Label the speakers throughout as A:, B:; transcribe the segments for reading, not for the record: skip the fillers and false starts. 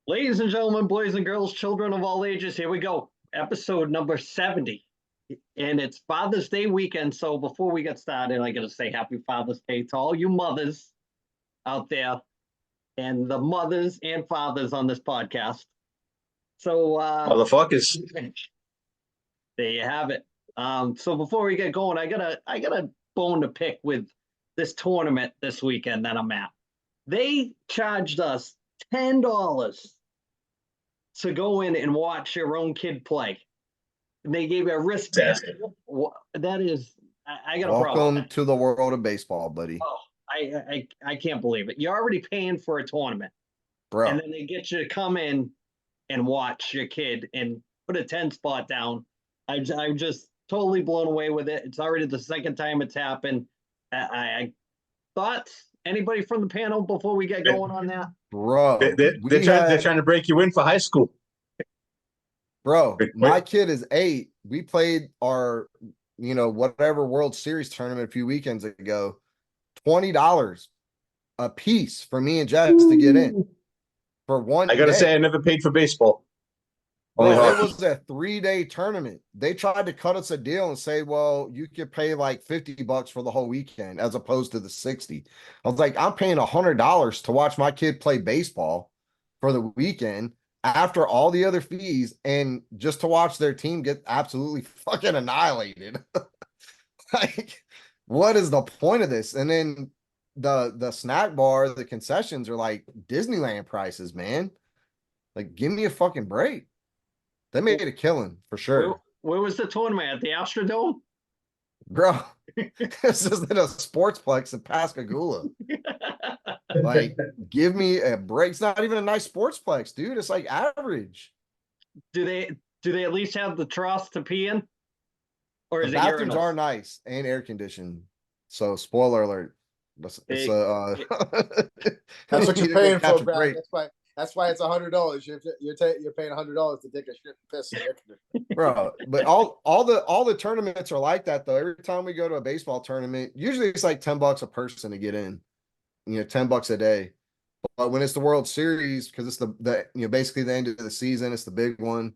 A: Ladies and gentlemen, boys and girls, children of all ages, here we go. Episode number 70. And it's Father's Day weekend. So before we get started, I got to say happy Father's Day to all you mothers out there and the mothers and fathers on this podcast. So
B: Motherfuckers.
A: there you have it. So before we get going, I got a bone to pick with this tournament this weekend that I'm at. They charged us $10 to go in and watch your own kid play. And they gave you a wristband. That is, I got a problem.
C: Welcome to the world of baseball, buddy.
A: Oh, I can't believe it. You're already paying for a tournament,
C: Bro.
A: and then they get you to come in and watch your kid and put a 10 spot down. I'm just totally blown away with it. It's already the second time it's happened. I thoughts? Anybody from the panel before we get going on that?
C: Bro,
B: They're trying to break you in for high school.
C: Bro, my kid is 8. We played our, whatever World Series tournament a few weekends ago. $20 a piece for me and Jess to get in for one.
B: I gotta
C: day.
B: say, I never paid for baseball.
C: Bro, it was a 3-day tournament. They tried to cut us a deal and say, well, you could pay like $50 for the whole weekend as opposed to the 60. I was like, I'm paying $100 to watch my kid play baseball for the weekend after all the other fees and just to watch their team get absolutely fucking annihilated. Like, what is the point of this? And then the snack bar, the concessions are like Disneyland prices, man. Like, give me a fucking break. They made a killing for sure.
A: Where was the tournament? At the Astrodome?
C: Bro, this isn't a sportsplex in Pascagoula. Like, give me a break. It's not even a nice sportsplex, dude. It's like average.
A: Do they at least have the troughs to pee in? Or is
C: the bathrooms are nice and air conditioned. So, spoiler alert.
D: That's what you're paying for, Brad. That's why it's $100. You're paying $100 to take a shit and piss in air conditioning.
C: Bro, but all the tournaments are like that though. Every time we go to a baseball tournament, usually it's like $10 a person to get in. $10 a day. But when it's the World Series, because it's the basically the end of the season, it's the big one.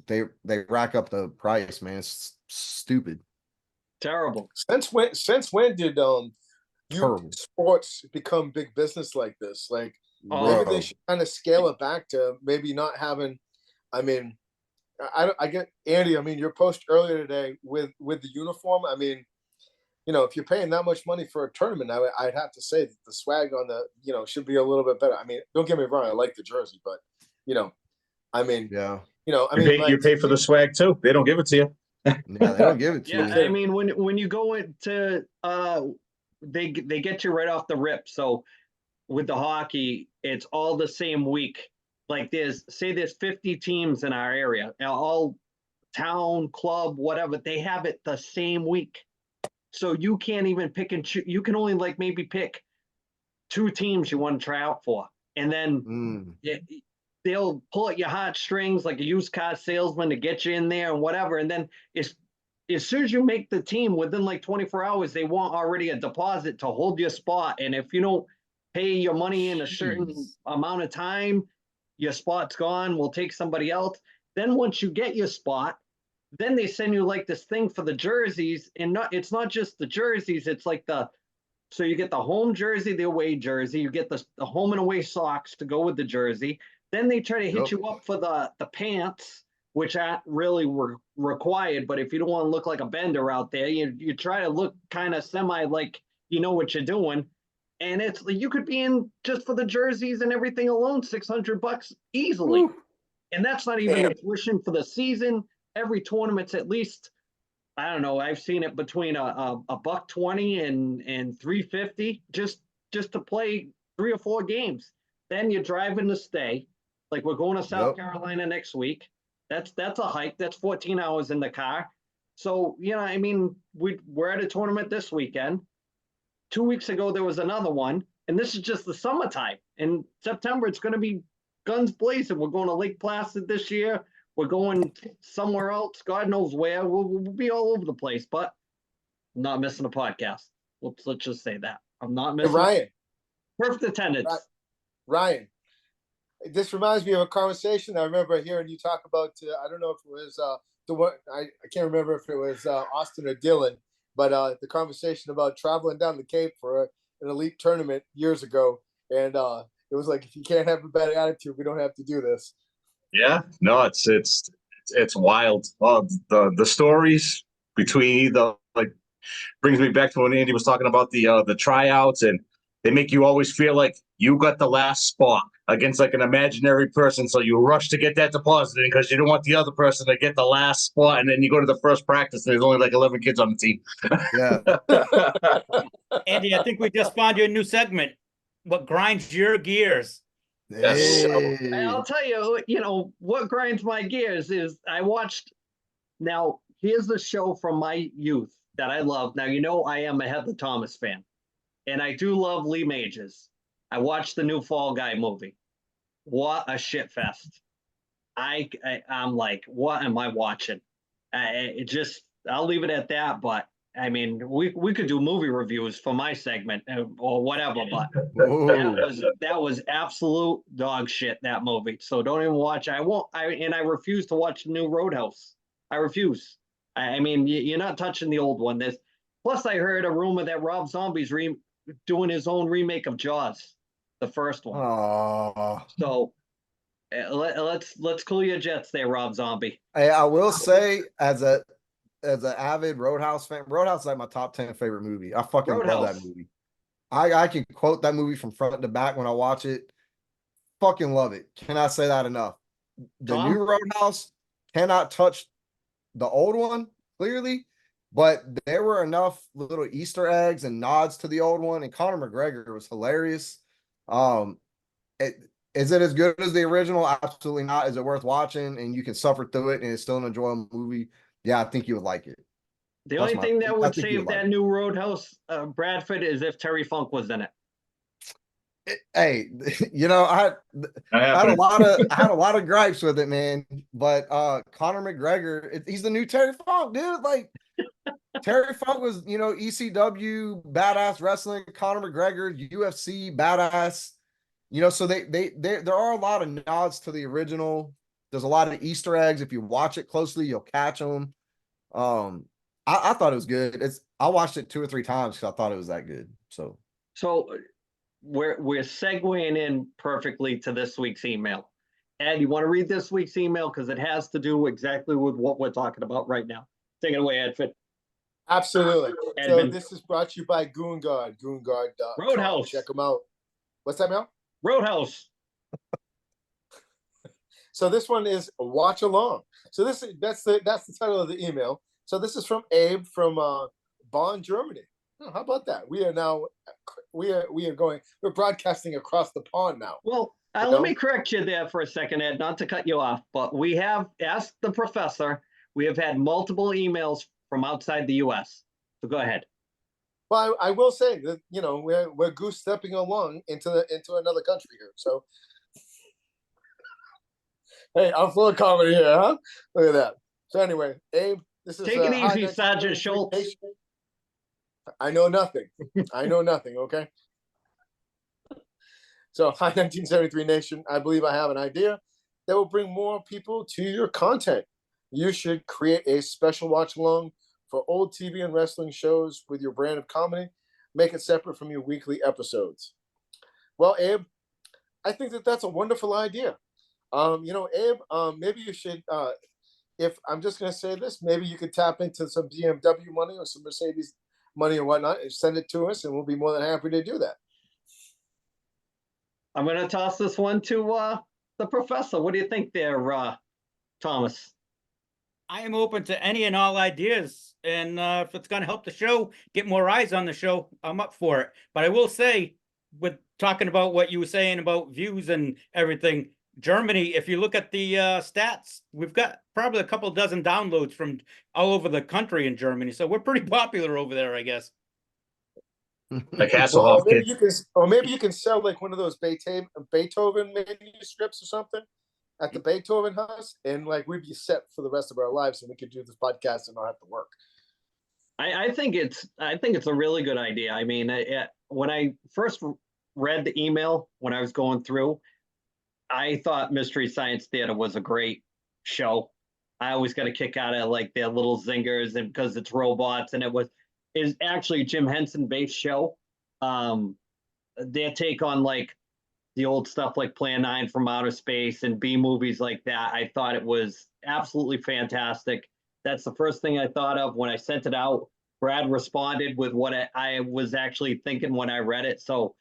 C: They rack up the price, man. It's stupid.
A: Terrible.
D: Since when did youth sports become big business like this? Like, maybe they should kind of scale it back to maybe not having. I mean, I get Andy. I mean, your post earlier today with the uniform. I mean, if you're paying that much money for a tournament, I'd have to say that the swag on the should be a little bit better. I mean, don't get me wrong, I like the jersey, but I mean,
C: yeah,
B: you pay for the swag too. They don't give it to you.
C: Yeah, they don't give it to you.
A: Yeah, I mean, when you go into they get you right off the rip. So with the hockey, it's all the same week. Like there's 50 teams in our area, all town, club, whatever. They have it the same week. So you can't even pick and choose. You can only maybe pick 2 teams you want to try out for. And then they'll pull at your heartstrings like a used car salesman to get you in there and whatever. And then as soon as you make the team, within like 24 hours, they want already a deposit to hold your spot. And if you don't pay your money in a certain amount of time, your spot's gone. We'll take somebody else. Then once you get your spot, then they send you like this thing for the jerseys, and it's not just the jerseys. It's like so you get the home jersey, the away jersey. You get the home and away socks to go with the jersey. Then they try to hit you up for the pants, which aren't really required. But if you don't want to look like a bender out there, you try to look kind of semi like you know what you're doing. And it's you could be in just for the jerseys and everything alone, $600 easily. Ooh. And that's not even the tuition for the season. Every tournament's at least, I don't know, I've seen it between a $120 and $350 just to play 3 or 4 games. Then you're driving to stay. Like we're going to South Carolina next week. That's a hike. That's 14 hours in the car. So, I mean, we're at a tournament this weekend. 2 weeks ago, there was another one, and this is just the summertime. In September, it's going to be guns blazing. We're going to Lake Placid this year. We're going somewhere else. God knows where. We'll be all over the place, but I'm not missing a podcast. Let's just say that. I'm not missing.
D: Ryan.
A: Perfect attendance.
D: Ryan, This reminds me of a conversation I remember hearing you talk about. I don't know if it was the one I can't remember if it was Austin or Dylan, but the conversation about traveling down the Cape for an elite tournament years ago, and it was like, if you can't have a bad attitude, we don't have to do this.
B: Yeah, no, it's wild. The stories between the like brings me back to when Andy was talking about the tryouts, and they make you always feel like you got the last spot against like an imaginary person, so you rush to get that deposited because you don't want the other person to get the last spot, and then you go to the first practice and there's only like 11 kids on the team.
C: Yeah.
E: Andy, I think we just found you a new segment. What grinds your gears?
B: Yes.
A: I'll tell you, what grinds my gears is I watched. Now, here's the show from my youth that I love. Now, I am a Heather Thomas fan, and I do love Lee Majors. I watched the new Fall Guy movie. What a shit fest. I'm like, what am I watching? I'll leave it at that, but I mean, we could do movie reviews for my segment or whatever, but that was absolute dog shit, that movie. So don't even watch. I won't. I refuse to watch the new Roadhouse. I refuse. I mean, you're not touching the old one. Plus I heard a rumor that Rob Zombie's doing his own remake of Jaws, the first one.
C: Oh.
A: So let's cool your jets there, Rob Zombie.
C: Hey, I will say, as an avid Roadhouse fan, Roadhouse is like my top 10 favorite movie. I fucking love that movie. I can quote that movie from front to back when I watch it. Fucking love it. Cannot say that enough. The new Roadhouse cannot touch the old one, clearly, but there were enough little Easter eggs and nods to the old one, and Conor McGregor was hilarious. Is it as good as the original? Absolutely not. Is it worth watching and you can suffer through it and it's still an enjoyable movie? Yeah, I think you would like it.
A: The only thing that would save that new Roadhouse, Bradford, is if Terry Funk was in it.
C: Hey, I had a lot of gripes with it, man. But Conor McGregor, he's the new Terry Funk, dude. Like Terry Funk was, ECW badass wrestling. Conor McGregor, UFC badass. So there are a lot of nods to the original. There's a lot of Easter eggs. If you watch it closely, you'll catch them. I thought it was good. I watched it 2 or 3 times because I thought it was that good. So
A: we're segueing in perfectly to this week's email. Ed, you want to read this week's email because it has to do exactly with what we're talking about right now. Take it away, Edford.
D: Absolutely. So this is brought to you by Goongard. Goongard.com.
A: Roadhouse.
D: Check them out. What's that, Mel?
A: Roadhouse.
D: So this one is Watch Along. So that's the title of the email. So this is from Abe from Bonn, Germany. Oh, how about that? We are now we're broadcasting across the pond now.
A: Well, let me correct you there for a second, Ed, not to cut you off, but we have asked the professor. We have had multiple emails from outside the U.S. So go ahead.
D: Well, I will say that we're goose stepping along into another country here. So, hey, I'm full of comedy here, huh? Look at that. So anyway, Abe, this is
A: take it easy, Sergeant Schultz.
D: I know nothing. I know nothing. Okay. So, hi, 1973 Nation. I believe I have an idea that will bring more people to your content. You should create a special watch along for old TV and wrestling shows with your brand of comedy. Make it separate from your weekly episodes. Well, Abe, I think that's a wonderful idea. Abe, maybe you should, if I'm just going to say this, maybe you could tap into some BMW money or some Mercedes money or whatnot and send it to us, and we'll be more than happy to do that.
A: I'm going to toss this one to the professor. What do you think there, Thomas?
E: I am open to any and all ideas. And if it's going to help the show, get more eyes on the show, I'm up for it. But I will say, with talking about what you were saying about views and everything, Germany, if you look at the stats, we've got probably a couple dozen downloads from all over the country in Germany. So we're pretty popular over there, I guess.
B: Like Hasselhoff,
D: maybe you can sell like one of those Beethoven manuscripts or something at the Beethoven House, and like we'd be set for the rest of our lives, and we could do this podcast and not have to work.
A: I think it's a really good idea. I mean, when I first read the email when I was going through, I thought Mystery Science Theater was a great show. I always got a kick out of like their little zingers, and because it's robots, and is actually a Jim Henson based show. Um, their take on like the old stuff like Plan 9 from Outer Space and B movies like that. I thought it was absolutely fantastic. That's the first thing I thought of when I sent it out. Brad responded with what I was actually thinking when I read it. So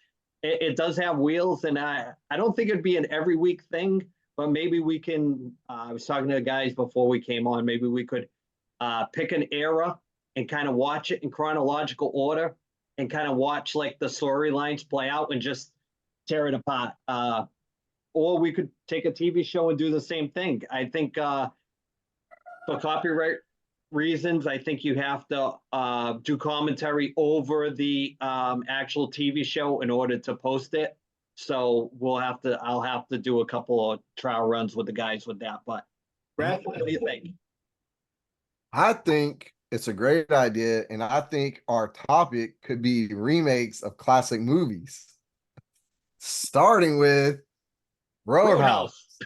A: it does have wheels, and I don't think it'd be an every week thing, but maybe we can. I was talking to the guys before we came on. Maybe we could pick an era and kind of watch it in chronological order and kind of watch like the storylines play out and just tear it apart. Or we could take a TV show and do the same thing. I think for copyright reasons, I think you have to do commentary over the actual TV show in order to post it. So I'll have to do a couple of trial runs with the guys with that. But Brad, what do you think?
C: I think it's a great idea, and I think our topic could be remakes of classic movies, starting with Roadhouse.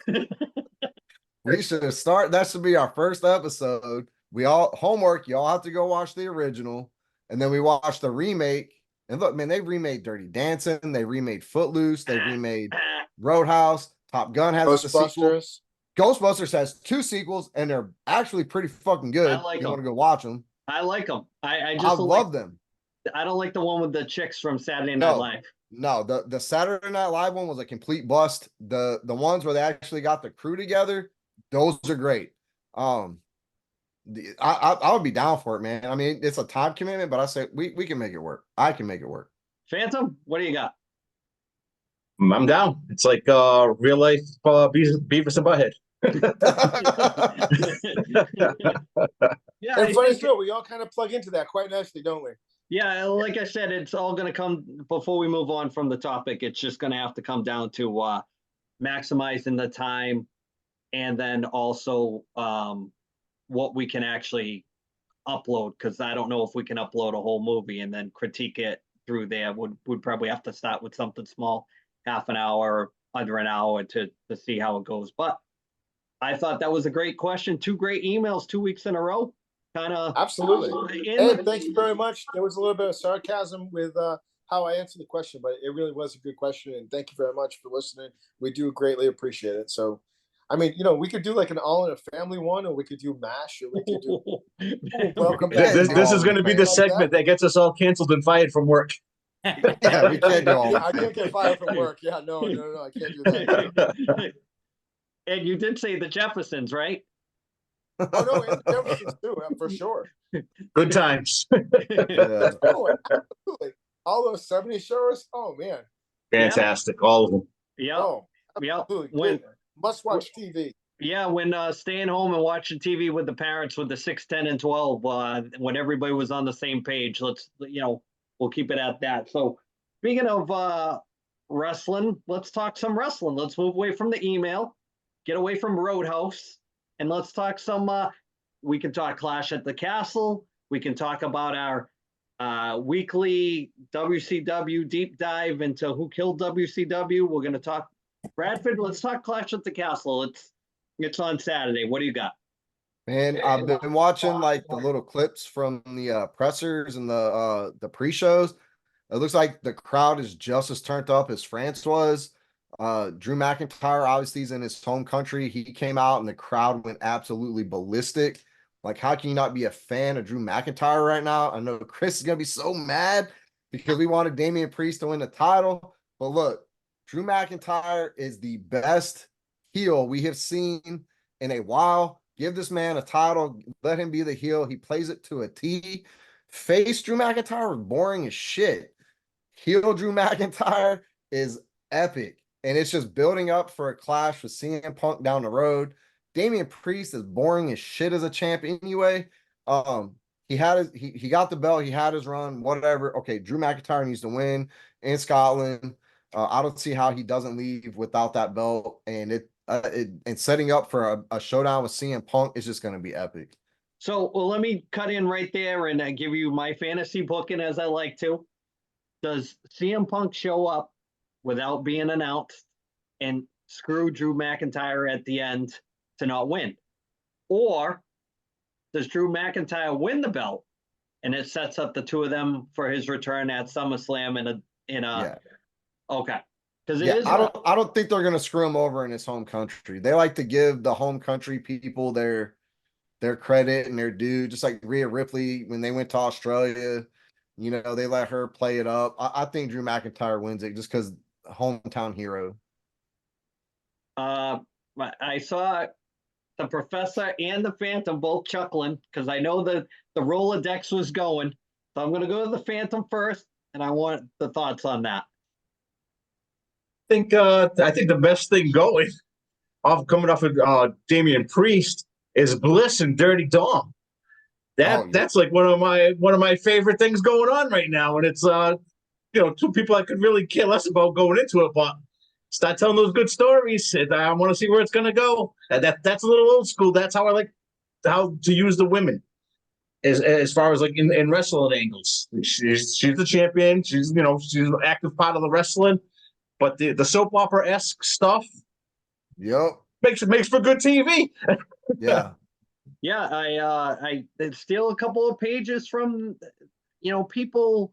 C: We should start. That should be our first episode. We all homework. Y'all have to go watch the original, and then we watch the remake. And look, man, they remade Dirty Dancing. They remade Footloose. They remade Roadhouse. Top Gun has a sequel.
D: Ghostbusters.
C: Ghostbusters has 2 sequels, and they're actually pretty fucking good.
A: I like
C: you
A: them.
C: want to go watch them?
A: I like them. I
C: I
A: just
C: love them.
A: I don't like the one with the chicks from Saturday Night Live.
C: No, the Saturday Night Live one was a complete bust. The ones where they actually got the crew together, those are great. I would be down for it, man. I mean, it's a time commitment, but I say we can make it work. I can make it work.
A: Phantom, what do you got?
B: I'm down. It's like real life Beavis and Butthead.
A: Yeah,
D: And funny story, we all kind of plug into that quite nicely, don't we?
A: yeah, like I said, it's all going to come before we move on from the topic. It's just going to have to come down to maximizing the time, and then also what we can actually upload. Because I don't know if we can upload a whole movie and then critique it through there. Would probably have to start with something small, half an hour, under an hour to see how it goes. But I thought that was a great question. 2 great emails 2 weeks in a row. Kind of
D: absolutely. And thank you very much. There was a little bit of sarcasm with how I answered the question, but it really was a good question. And thank you very much for listening. We do greatly appreciate it. So, I mean, we could do like an All in a Family one, or we could do MASH, or we could do Welcome Back.
B: This is going to be the segment that gets us all canceled and fired from work.
C: Yeah, we can't do all that.
D: I can't get fired from work. Yeah, no, I can't do that.
A: And you did say the Jeffersons, right?
D: Oh no, and the Jeffersons too, for sure.
B: Good times.
C: Yeah.
D: Oh, absolutely. All those 70 shows. Oh man.
B: Fantastic. All of them.
A: Yeah.
D: Oh,
A: Yeah.
D: absolutely. Must watch TV.
A: Yeah, when staying home and watching TV with the parents with the 6, 10, and 12, when everybody was on the same page, we'll keep it at that. So speaking of wrestling, let's talk some wrestling. Let's move away from the email, get away from Roadhouse, and let's talk some, we can talk Clash at the Castle. We can talk about our weekly WCW deep dive into who killed WCW. We're going to talk Bradford. Let's talk Clash at the Castle. It's on Saturday. What do you got?
C: Man, I've been watching like the little clips from the pressers and the pre-shows. It looks like the crowd is just as turned up as France was. Drew McIntyre, obviously, he's in his home country. He came out and the crowd went absolutely ballistic. Like, how can you not be a fan of Drew McIntyre right now? I know Chris is gonna be so mad because we wanted Damian Priest to win the title. But look, Drew McIntyre is the best heel we have seen in a while. Give this man a title. Let him be the heel. He plays it to a T. Face Drew McIntyre was boring as shit. Heel Drew McIntyre is epic. And it's just building up for a clash with CM Punk down the road. Damian Priest is boring as shit as a champ anyway. He got the belt. He had his run, whatever. Okay, Drew McIntyre needs to win in Scotland. I don't see how he doesn't leave without that belt. And and setting up for a showdown with CM Punk is just going to be epic.
A: So, well, let me cut in right there and give you my fantasy booking as I like to. Does CM Punk show up without being announced and screw Drew McIntyre at the end to not win? Or does Drew McIntyre win the belt and it sets up the two of them for his return at SummerSlam
C: Yeah.
A: Okay. Because it
C: Yeah,
A: is
C: I don't think they're gonna screw him over in his home country. They like to give the home country people their credit and their due, just like Rhea Ripley when they went to Australia. You know, they let her play it up. I think Drew McIntyre wins it just because hometown hero.
A: I saw the Professor and the Phantom both chuckling because I know that the Rolodex was going. So I'm going to go to the Phantom first, and I want the thoughts on that.
B: I think the best thing going coming off of Damian Priest is Bliss and Dirty Dom. That's like one of my favorite things going on right now, and it's two people I could really care less about going into it, but start telling those good stories. And I want to see where it's going to go. That's a little old school. That's how I like how to use the women, as far as like in wrestling angles. She's the champion. She's an active part of the wrestling, but the soap opera esque stuff.
C: Yep.
B: Makes for good TV.
C: Yeah.
A: Yeah, I steal a couple of pages from, people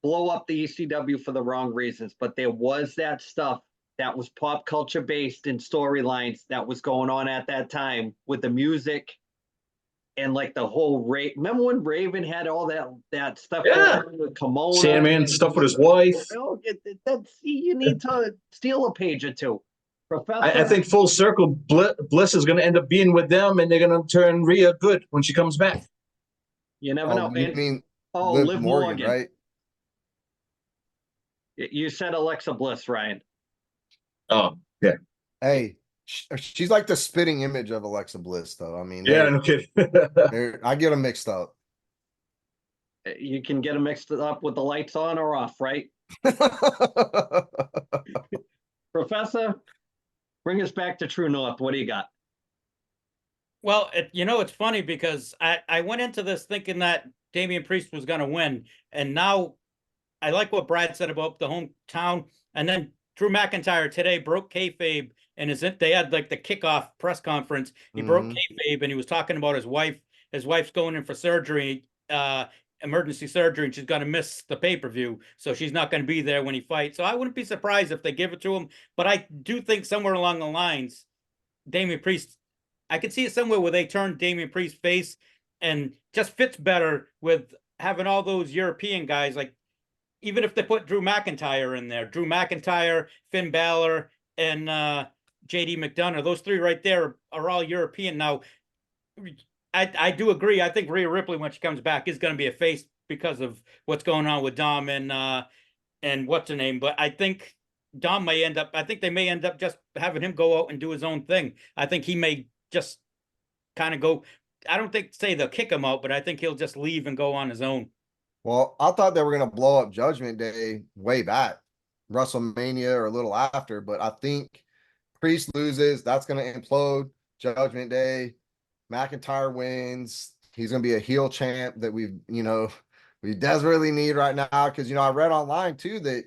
A: blow up the ECW for the wrong reasons, but there was that stuff that was pop culture based in storylines that was going on at that time with the music and like the whole remember when Raven had all that stuff
B: Yeah.
A: going on with Kimona
B: Sandman stuff with his wife.
A: You need to steal a page or two. Professor,
B: I think full circle, Bliss is going to end up being with them, and they're going to turn Rhea good when she comes back.
A: You never know.
C: You mean
A: Liv
C: Morgan, right?
A: You said Alexa Bliss, Ryan.
B: Oh, yeah.
C: Hey, she's like the spitting image of Alexa Bliss, though. I mean,
B: yeah, no kidding.
C: I get them mixed up.
A: You can get them mixed up with the lights on or off, right? Professor, bring us back to True North. What do you got?
E: Well, it's funny because I went into this thinking that Damian Priest was going to win, and now I like what Brad said about the hometown, and then Drew McIntyre today broke kayfabe, and they had like the kickoff press conference. He broke kayfabe, and he was talking about his wife. His wife's going in for surgery, emergency surgery, and she's going to miss the pay-per-view, so she's not going to be there when he fights. So I wouldn't be surprised if they give it to him, but I do think somewhere along the lines, Damian Priest, I could see it somewhere where they turn Damian Priest face and just fits better with having all those European guys. Like, even if they put Drew McIntyre in there, Drew McIntyre, Finn Balor, and JD McDonough, those three right there are all European. Now, I do agree. I think Rhea Ripley, when she comes back, is going to be a face because of what's going on with Dom and what's her name. But I think Dom may end up, I think they may end up just having him go out and do his own thing. I think he may just kind of go, I don't think say they'll kick him out, but I think he'll just leave and go on his own.
C: Well, I thought they were going to blow up Judgment Day way back, WrestleMania or a little after, but I think Priest loses. That's going to implode Judgment Day. McIntyre wins. He's going to be a heel champ that we desperately need right now. Because, I read online too that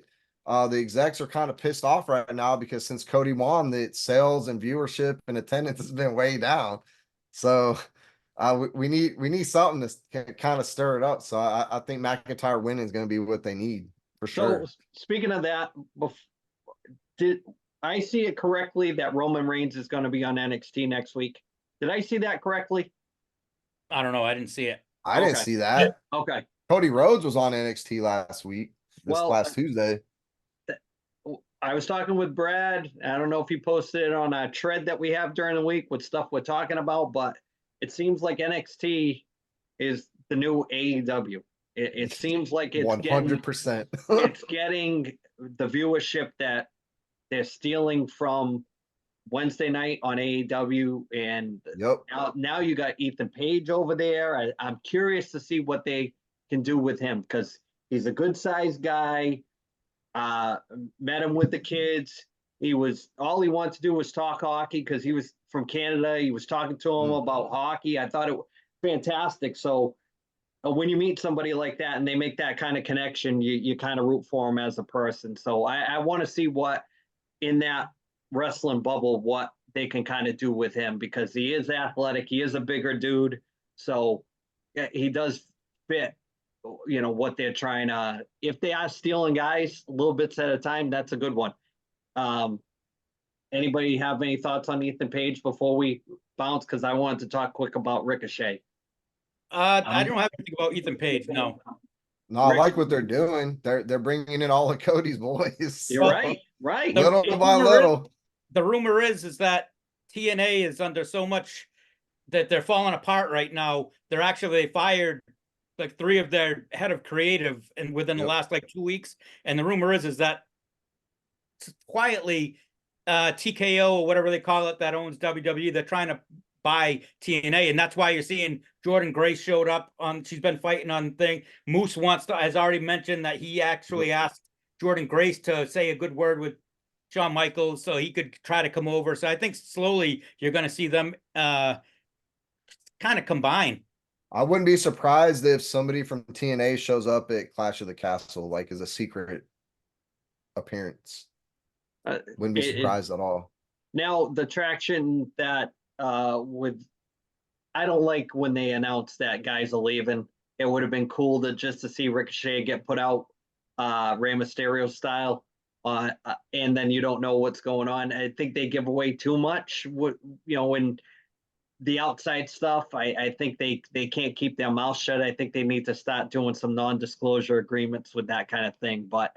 C: the execs are kind of pissed off right now because since Cody won, that sales and viewership and attendance has been way down. So we need something to kind of stir it up. So I think McIntyre winning is going to be what they need for sure.
A: So speaking of that, did I see it correctly that Roman Reigns is going to be on NXT next week? Did I see that correctly?
E: I don't know. I didn't see it.
C: I didn't see that.
A: Okay.
C: Cody Rhodes was on NXT last Tuesday.
A: I was talking with Brad. I don't know if he posted it on a thread that we have during the week with stuff we're talking about, but it seems like NXT is the new AEW. It seems like it's
C: 100%.
A: It's getting the viewership that they're stealing from Wednesday night on AEW, and now you got Ethan Page over there. I'm curious to see what they can do with him because he's a good sized guy. Met him with the kids. All he wanted to do was talk hockey because he was from Canada. He was talking to him about hockey. I thought it was fantastic. So when you meet somebody like that and they make that kind of connection, you kind of root for him as a person. So I want to see what in that wrestling bubble what they can kind of do with him, because he is athletic, he is a bigger dude, so yeah, he does fit, what they're trying to. If they are stealing guys little bits at a time, that's a good one. Anybody have any thoughts on Ethan Page before we bounce? Because I wanted to talk quick about Ricochet.
E: I don't have anything about Ethan Page. No.
C: No, I like what they're doing. They're bringing in all of Cody's boys.
A: You're right.
C: Little by little.
E: The rumor is that TNA is under so much that they're falling apart right now. They fired like 3 of their head of creative and within the last like 2 weeks. And the rumor is that quietly TKO or whatever they call it that owns WWE, they're trying to buy TNA, and that's why you're seeing Jordan Grace showed up on. She's been fighting on thing. Moose has already mentioned that he actually asked Jordan Grace to say a good word with Shawn Michaels so he could try to come over. So I think slowly you're going to see them kind of combine.
C: I wouldn't be surprised if somebody from TNA shows up at Clash of the Castle, like as a secret appearance. Wouldn't be surprised at all.
A: Now the traction that I don't like when they announce that guys are leaving. It would have been cool to see Ricochet get put out, Rey Mysterio style, and then you don't know what's going on. I think they give away too much. In the outside stuff, I think they can't keep their mouth shut. I think they need to start doing some non-disclosure agreements with that kind of thing. But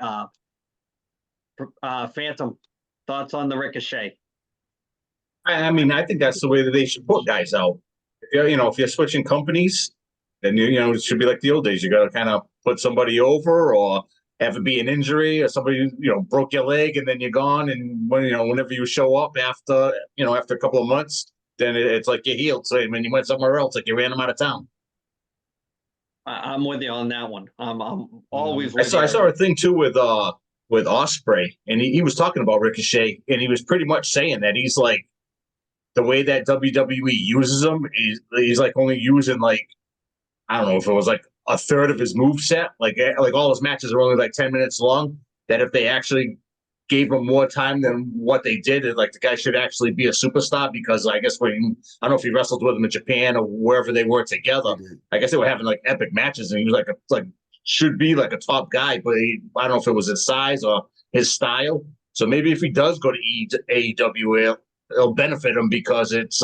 A: Phantom, thoughts on the Ricochet?
B: I mean, I think that's the way that they should put guys out. If you're switching companies, then it should be like the old days. You got to kind of put somebody over, or have it be an injury, or somebody broke your leg and then you're gone. And whenever you show up after a couple of months, then it's like you're healed. So when you went somewhere else, like you ran them out of town.
A: I'm with you on that one. I'm always.
B: I saw a thing too with Ospreay, and he was talking about Ricochet, and he was pretty much saying that he's like, the way that WWE uses him, he's like only using like, I don't know if it was like a third of his moveset. Like all his matches are only like 10 minutes long. That if they actually gave him more time than what they did, like the guy should actually be a superstar, because I guess I don't know if he wrestled with him in Japan or wherever they were together. I guess they were having like epic matches, and he was should be like a top guy, but I don't know if it was his size or his style. So maybe if he does go to AEW, it'll benefit him, because it's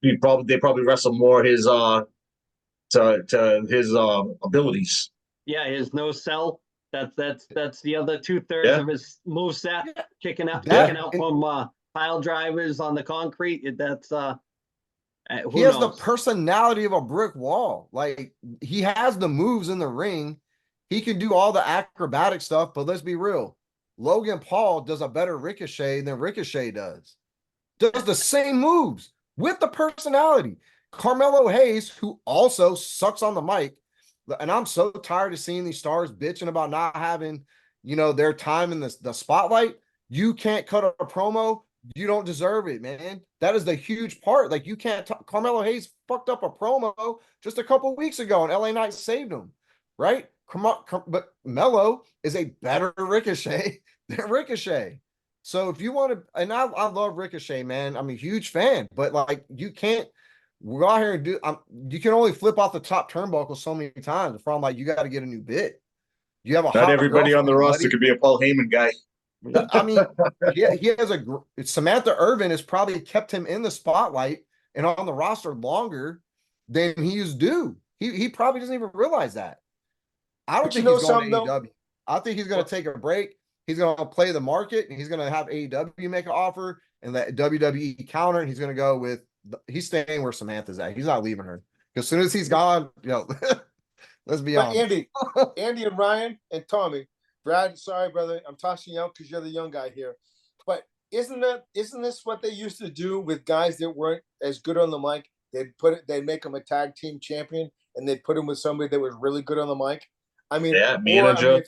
B: they probably wrestle more his to his abilities.
A: Yeah, his no sell. That's the other 2/3 of his moveset, kicking out from pile drivers on the concrete. That's
C: he has the personality of a brick wall. Like, he has the moves in the ring. He can do all the acrobatic stuff, but let's be real. Logan Paul does a better Ricochet than Ricochet does. Does the same moves with the personality. Carmelo Hayes, who also sucks on the mic, and I'm so tired of seeing these stars bitching about not having, their time in the spotlight. You can't cut a promo. You don't deserve it, man. That is the huge part. Like, you can't Carmelo Hayes fucked up a promo just a couple weeks ago, and LA Knight saved him, right? But Melo is a better Ricochet than Ricochet. So if you want to, and I love Ricochet, man. I'm a huge fan, but like, you can't go out here and you can only flip off the top turnbuckle so many times before I'm like, you got to get a new bit. You have
B: not everybody on the roster could be a Paul Heyman guy.
C: I mean, he has Samantha Irvin has probably kept him in the spotlight and on the roster longer than he is due. He probably doesn't even realize that. I don't think he's going to AEW. I think he's going to take a break. He's going to play the market, and he's going to have AEW make an offer and let WWE counter, and he's going to go with he's staying where Samantha's at. He's not leaving her. Because as soon as he's gone, let's be honest.
D: Andy and Ryan and Tommy, Brad, sorry, brother, I'm tossing you out because you're the young guy here. But isn't this what they used to do with guys that weren't as good on the mic? They'd make them a tag team champion, and they'd put him with somebody that was really good on the mic. I mean,
B: manager.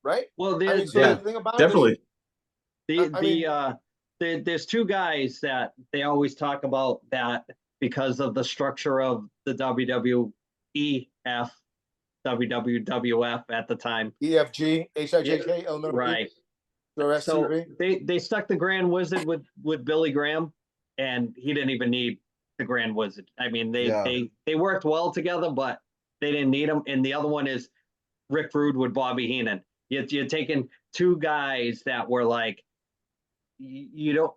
D: Right?
A: Well,
B: the thing about definitely.
A: There's 2 guys that they always talk about that because of the structure of the WWF at the time.
D: EFG, HIJK,
A: right.
D: The
A: So
D: SUV.
A: they stuck the Grand Wizard with Billy Graham, and he didn't even need the Grand Wizard. I mean, they worked well together, but they didn't need him. And the other one is Rick Rude with Bobby Heenan. You're taking two guys that were like, you don't.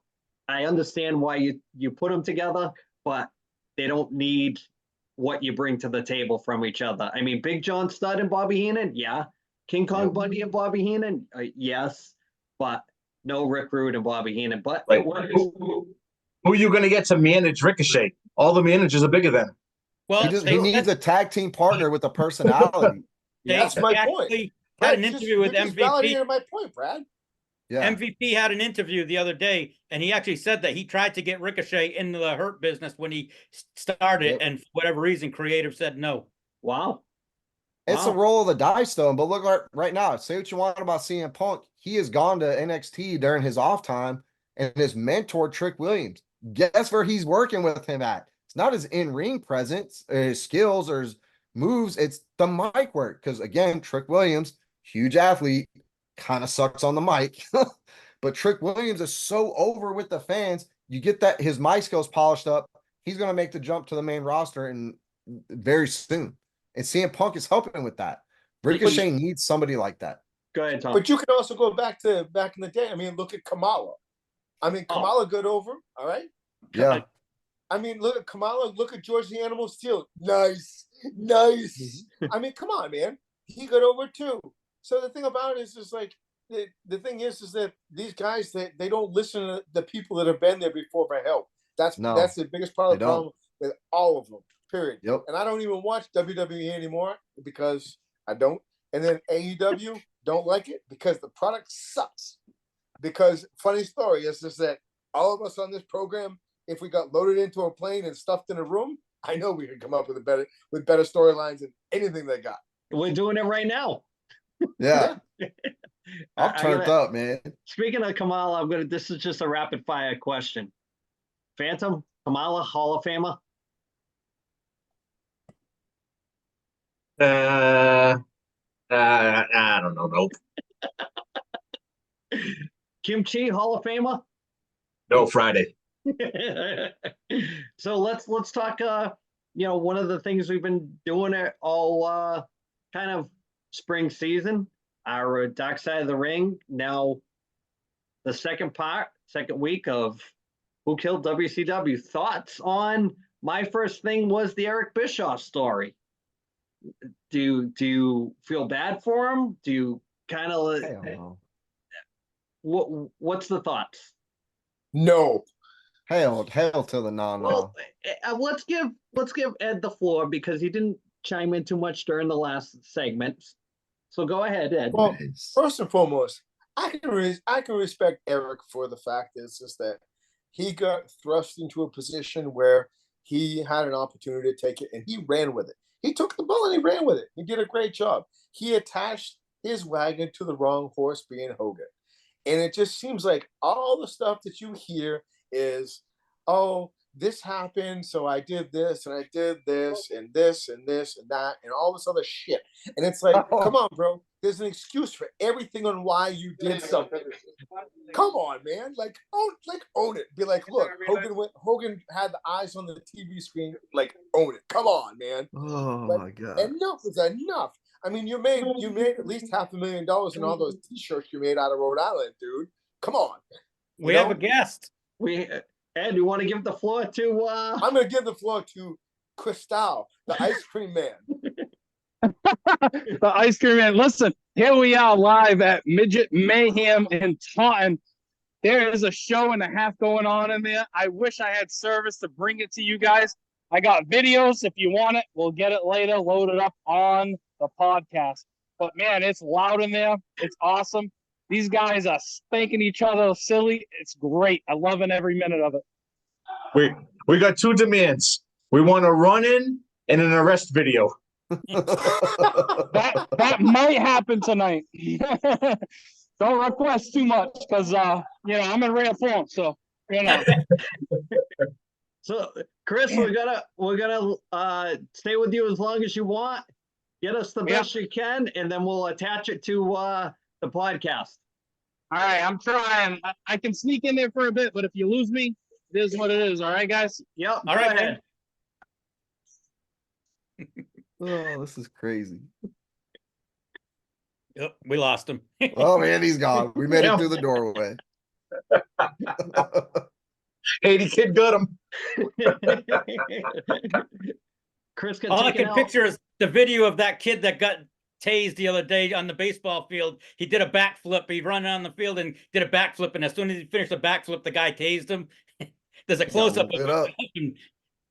A: I understand why you put them together, but they don't need what you bring to the table from each other. I mean, Big John Studd and Bobby Heenan, yeah. King Kong Bundy and Bobby Heenan, yes, but no Rick Rude and Bobby Heenan. But
B: Like, who are you going to get to manage Ricochet? All the managers are bigger than him.
E: Well,
C: he needs a tag team partner with a personality.
D: That's my point.
E: Had an interview with MVP.
D: Validating my point, Brad.
C: Yeah.
E: MVP had an interview the other day, and he actually said that he tried to get Ricochet into the Hurt business when he started, and for whatever reason, creative said no.
A: Wow.
C: It's a roll of the dice, though. But look right now. Say what you want about CM Punk. He has gone to NXT during his off time, and his mentor, Trick Williams. Guess where he's working with him at? It's not his in-ring presence, or his skills, or his moves. It's the mic work. Because, again, Trick Williams, huge athlete, kind of sucks on the mic. But Trick Williams is so over with the fans. You get that his mic skills polished up. He's going to make the jump to the main roster and very soon. And CM Punk is helping with that. Ricochet needs somebody like that.
A: Go ahead, Tom.
D: But you can also go back in the day. I mean, look at Kamala. I mean, Kamala got over, all right?
C: Yeah.
D: I mean, look at Kamala. Look at George the Animal Steel. Nice. I mean, come on, man. He got over too. So the thing about it is just like, the thing is that these guys, they don't listen to the people that have been there before for help. That's the biggest part of the problem with all of them, period.
C: Yep.
D: And I don't even watch WWE anymore because I don't. And then AEW, don't like it because the product sucks. Because funny story is just that all of us on this program, if we got loaded into a plane and stuffed in a room, I know we could come up with better storylines than anything they got.
A: We're doing it right now.
C: Yeah. I'm turned up, man.
A: Speaking of Kamala, this is just a rapid fire question. Phantom, Kamala, Hall of Famer?
B: I don't know. Nope.
A: Kimchi, Hall of Famer?
B: No, Friday.
A: So let's talk. One of the things we've been doing it all kind of spring season, our Dark Side of the Ring. Now, the second week of Who Killed WCW. Thoughts on my first thing was the Eric Bischoff story. Do you feel bad for him? Do you kind of what's the thoughts?
D: No.
C: Hell to the no.
A: Well, let's give Ed the floor because he didn't chime in too much during the last segment. So go ahead, Ed.
D: Well, first and foremost, I can respect Eric for the fact that it's just that he got thrust into a position where he had an opportunity to take it and he ran with it. He took the ball and he ran with it. He did a great job. He attached his wagon to the wrong horse, being Hogan. And it just seems like all the stuff that you hear is, oh, this happened, so I did this, and I did this, and this, and this, and that, and all this other shit. And it's like, come on, bro. There's an excuse for everything on why you did something. Come on, man. Own it. Be like, look, Hogan had the eyes on the TV screen. Like, own it. Come on, man.
C: Oh my God.
D: Enough is enough. I mean, you made at least $500,000 in all those T-shirts you made out of Rhode Island, dude. Come on.
E: We have a guest.
A: Ed, you want to give the floor to?
D: I'm going to give the floor to Cristal, the ice cream man.
F: The ice cream man. Listen, here we are live at Midget Mayhem in Taunton. There is a show and a half going on in there. I wish I had service to bring it to you guys. I got videos. If you want it, we'll get it later, load it up on the podcast. But man, it's loud in there. It's awesome. These guys are spanking each other silly. It's great. I'm loving every minute of it.
B: We got two demands. We want a run-in and an arrest video.
F: that might happen tonight. Don't request too much because I'm in rare form. So
A: So Chris, we're gonna stay with you as long as you want. Get us the best you can, and then we'll attach it to the podcast.
F: All right, I'm trying. I can sneak in there for a bit, but if you lose me, it is what it is. All right, guys.
A: Yep.
E: All
A: Go
E: right,
A: ahead.
C: Oh, this is crazy.
E: Yep, we lost him.
C: Oh man, he's gone. We made
A: Yeah.
C: it through the doorway.
B: 80 kid got him.
A: Chris can
E: All I
A: take it
E: can
A: out.
E: picture is the video of that kid that got tased the other day on the baseball field. He did a backflip. He ran on the field and did a backflip, and as soon as he finished the backflip, the guy tased him. There's a
C: He got
E: close up
C: lit
E: of
C: up.
E: him.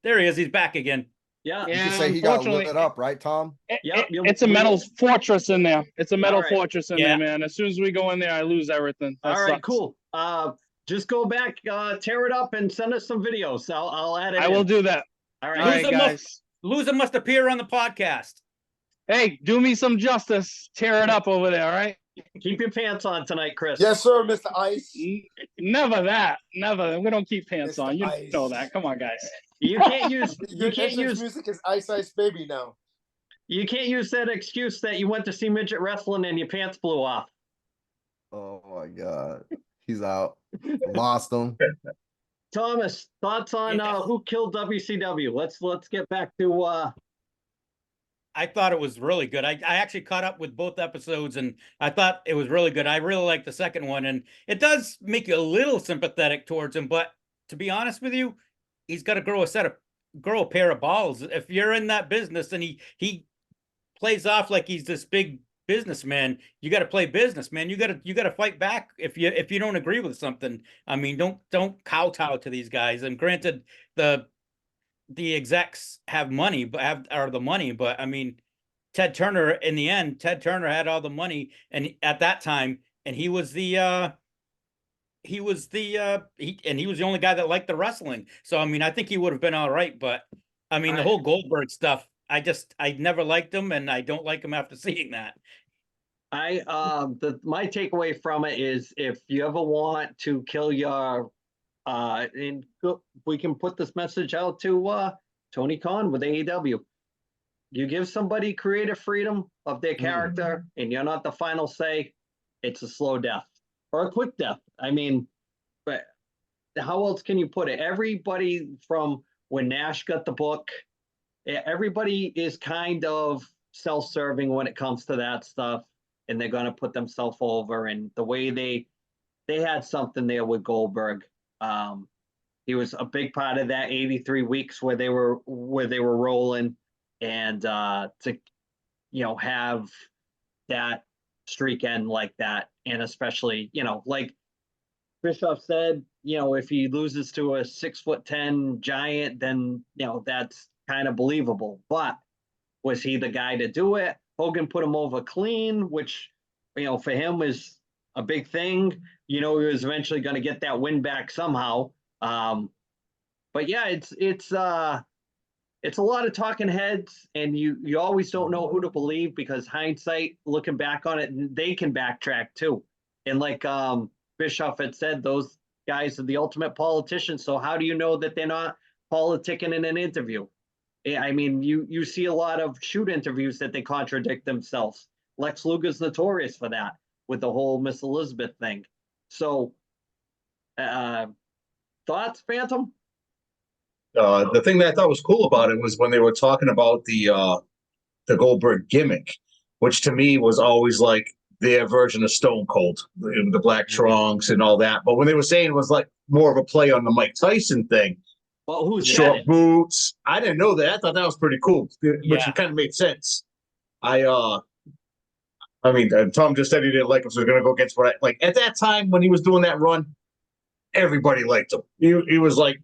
E: There he is. He's back again.
A: Yeah.
C: You
F: Yeah,
C: can say he got
F: unfortunately,
C: lit up, right, Tom?
F: it's a metal fortress in there. It's a metal
A: All right.
F: fortress in
E: Yeah.
F: there, man. As soon as we go in there, I lose everything. That
A: All right,
F: sucks.
A: cool. Just go back, tear it up, and send us some videos. I'll add it.
F: I will
A: in.
F: do that.
A: All
F: All
A: right.
F: right,
E: Loser
F: guys.
E: Loser must appear on the podcast.
F: Hey, do me some justice. Tear it up over there, all right?
A: Keep your pants on tonight, Chris.
D: Yes, sir, Mr. Ice.
F: Never that. Never. We don't keep pants
D: Mr.
F: on. You
D: Ice.
F: know that. Come on, guys.
A: You can't use
D: Your
A: you can't
D: entrance
A: use
D: music is Ice Ice Baby now.
A: you can't use that excuse that you went to see midget wrestling and your pants blew off.
C: Oh my god. He's out. Lost him.
A: Thomas, thoughts on
E: Yeah.
A: who killed WCW? Let's get back to
E: I thought it was really good. I actually caught up with both episodes and I thought it was really good. I really liked the second one, and it does make you a little sympathetic towards him, but to be honest with you, he's got to grow a pair of balls. If you're in that business and he plays off like he's this big businessman, you got to play business, man. You got to fight back if you don't agree with something. I mean, don't kowtow to these guys. And granted, the execs have money, but the money. But I mean, Ted Turner, in the end, Ted Turner had all the money, and at that time, and he was the only guy that liked the wrestling. So I mean, I think he would have been all right. But I mean, the whole Goldberg stuff, I never liked him, and I don't like him after seeing that.
A: my takeaway from it is if you ever want to kill your we can put this message out to Tony Khan with AEW. You give somebody creative freedom of their character and you're not the final say, it's a slow death or a quick death. I mean, but how else can you put it? Everybody from when Nash got the book, everybody is kind of self-serving when it comes to that stuff, and they're going to put themselves over. And the way they had something there with Goldberg. He was a big part of that 83 weeks where they were rolling, and to have that streak end like that, and especially like Bischoff said, if he loses to a 6'10" giant, then that's kind of believable. But was he the guy to do it? Hogan put him over clean, which for him is a big thing. He was eventually going to get that win back somehow. But yeah, it's a lot of talking heads, and you always don't know who to believe, because hindsight, looking back on it, they can backtrack too. And like Bischoff had said, those guys are the ultimate politicians. So how do you know that they're not politicking in an interview? I mean, you see a lot of shoot interviews that they contradict themselves. Lex Luger's notorious for that with the whole Miss Elizabeth thing. So, thoughts, Phantom?
B: The thing that I thought was cool about it was when they were talking about the Goldberg gimmick, which to me was always like their version of Stone Cold, the black trunks and all that. But when they were saying it was like more of a play on the Mike Tyson thing,
A: Well, who's
B: short boots. I didn't know that. I thought that was pretty cool, which kind of made sense. I mean, Tom just said he didn't like him, so he's going to go against what I like. At that time, when he was doing that run, everybody liked him. He was like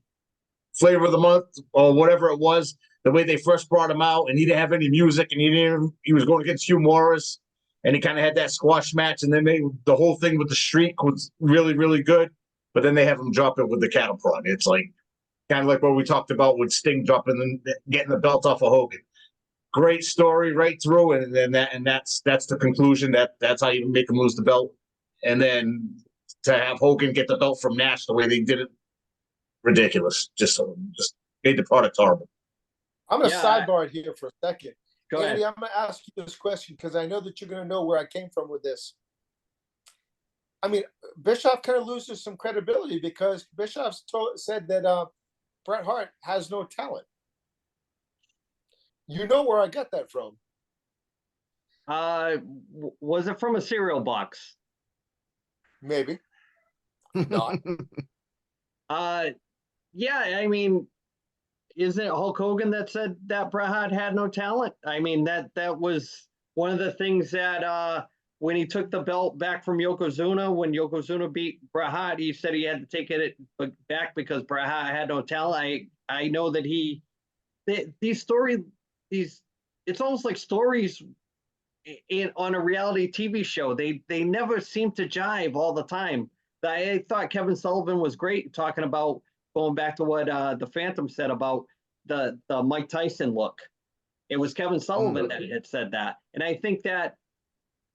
B: flavor of the month or whatever it was. The way they first brought him out, and he didn't have any music, and he was going against Hugh Morris, and he kind of had that squash match, and then the whole thing with the streak was really, really good. But then they have him drop it with the cattle prod. It's like kind of like what we talked about with Sting dropping and getting the belt off of Hogan. Great story right through, and that's the conclusion. That's how you make him lose the belt. And then to have Hogan get the belt from Nash the way they did it, ridiculous. Just made the product horrible.
D: I'm going to sidebar here for a second.
A: Go
D: Andy,
A: ahead.
D: I'm going to ask you this question because I know that you're going to know where I came from with this. I mean, Bischoff kind of loses some credibility because Bischoff said that Bret Hart has no talent. You know where I got that from?
A: Was it from a cereal box?
D: Maybe not.
A: Yeah, I mean, isn't it Hulk Hogan that said that Bret Hart had no talent? I mean, that was one of the things that when he took the belt back from Yokozuna, when Yokozuna beat Bret Hart, he said he had to take it back because Bret Hart had no talent. I know that these it's almost like stories on a reality TV show. They never seem to jive all the time. I thought Kevin Sullivan was great talking about going back to what the Phantom said about the Mike Tyson look. It was Kevin Sullivan that had said that, and I think that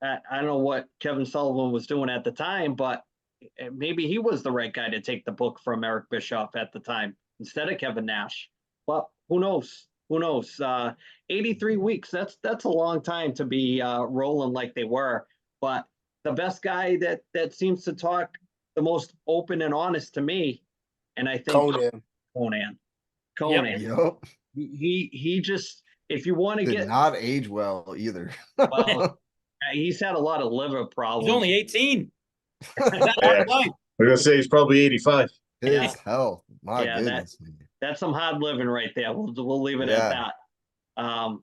A: I don't know what Kevin Sullivan was doing at the time, but maybe he was the right guy to take the book from Eric Bischoff at the time instead of Kevin Nash. But who knows? Who knows? 83 weeks. That's a long time to be rolling like they were. But the best guy that seems to talk the most open and honest to me, and I think Conan.
C: Yep.
A: He just, if you want to
C: Did
A: get
C: not age well either.
A: well, he's had a lot of liver problems.
E: He's only 18.
B: Yeah. We're gonna say he's probably 85.
C: His health. My
A: Yeah,
C: goodness.
A: That's some hard living right there. We'll leave it at that.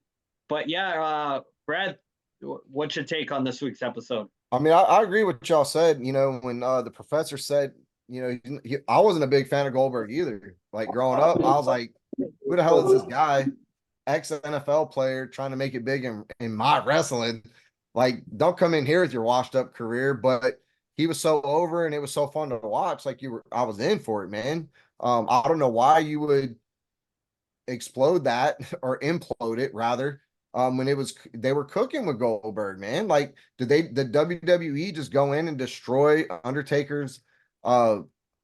A: But yeah, Brad, what's your take on this week's episode?
C: I mean, I agree with what y'all said. You know, when the professor said, you know, I wasn't a big fan of Goldberg either. Like growing up, I was like, who the hell is this guy? Ex-NFL player trying to make it big in my wrestling. Like, don't come in here with your washed up career. But he was so over and it was so fun to watch. Like I was in for it, man. I don't know why you would explode that or implode it rather. When they were cooking with Goldberg, man. Like, did the WWE just go in and destroy Undertaker's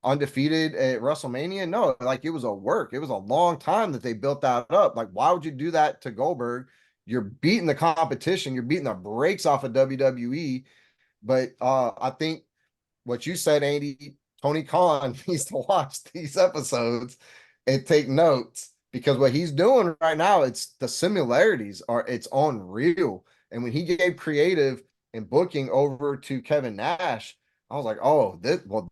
C: undefeated at WrestleMania? No, like it was a work. It was a long time that they built that up. Like, why would you do that to Goldberg? You're beating the competition, you're beating the brakes off of WWE. But I think what you said, Andy, Tony Khan needs to watch these episodes and take notes. Because what he's doing right now, it's the similarities it's unreal. And when he gave creative and booking over to Kevin Nash, I was like, oh,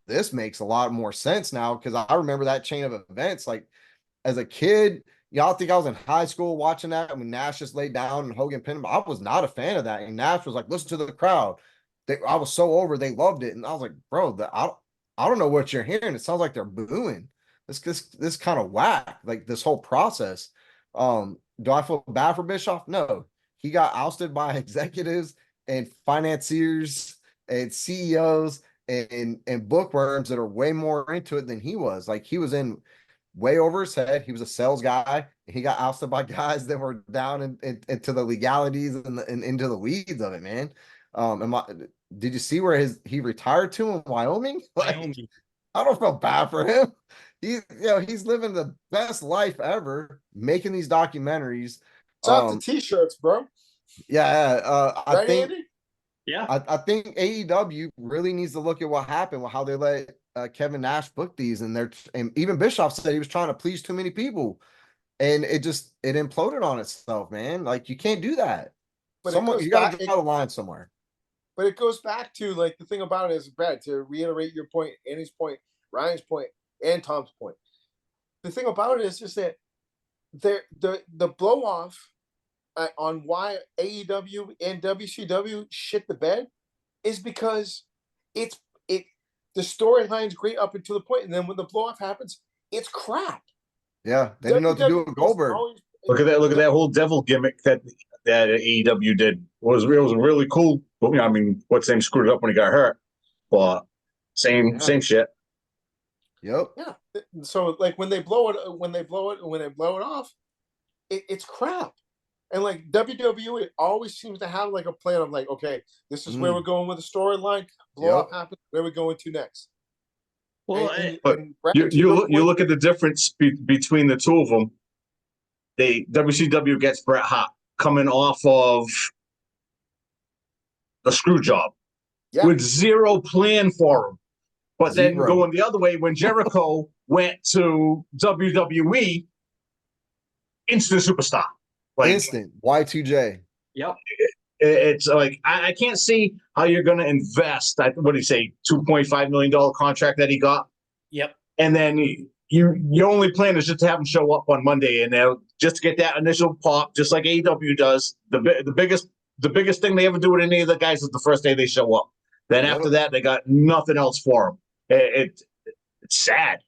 C: this makes a lot more sense now. Because I remember that chain of events. Like as a kid, y'all think I was in high school watching that when Nash just laid down and Hogan pinned him. I was not a fan of that. And Nash was like, listen to the crowd. I was so over, they loved it. And I was like, bro, I don't know what you're hearing. It sounds like they're booing. This kind of whack, like this whole process. Do I feel bad for Bischoff? No. He got ousted by executives and financiers and CEOs and bookworms that are way more into it than he was. Like he was in way over his head. He was a sales guy. He got ousted by guys that were down into the legalities and into the weeds of it, man. Did you see where he retired to in Wyoming? Like,
E: Wyoming.
C: I don't feel bad for him. He's living the best life ever, making these documentaries.
D: It's off the t-shirts, bro.
C: Yeah, I think.
D: Andy?
A: Yeah,
C: I think AEW really needs to look at what happened with how they let Kevin Nash book these, and even Bischoff said he was trying to please too many people, and it imploded on itself, man. Like you can't do that.
D: But
C: you got to draw the line somewhere.
D: But it goes back to like the thing about it is, Brad, to reiterate your point, Andy's point, Ryan's point, and Tom's point. The thing about it is just that the blow off on why AEW and WCW shit the bed is because the storyline's great up until the point, and then when the blow off happens, it's crap.
C: Yeah, they didn't know what to do with Goldberg.
B: Look at that whole devil gimmick that AEW did. It was really cool. I mean, what's name screwed it up when he got hurt, but same shit.
C: Yep.
D: Yeah. So like when they blow it off, it's crap. And like WWE, it always seems to have like a plan of like, okay, this is where we're going with the storyline. Blow up happens. Where we're going to next.
A: Well,
B: you look at the difference between the two of them. WCW gets Bret Hart coming off of a screw job.
D: Yeah.
B: with zero plan for him. But then
C: Zero.
B: going the other way, when Jericho went to WWE, instant superstar. Like
C: Instant Y2J.
A: Yep.
B: it's like I can't see how you're going to invest. What do you say? $2.5 million contract that he got,
E: Yep.
B: and then your only plan is just to have him show up on Monday and just to get that initial pop, just like AEW does. The biggest thing they ever do with any of the guys is the first day they show up. Then
C: Yep.
B: after that, they got nothing else for them. It's sad.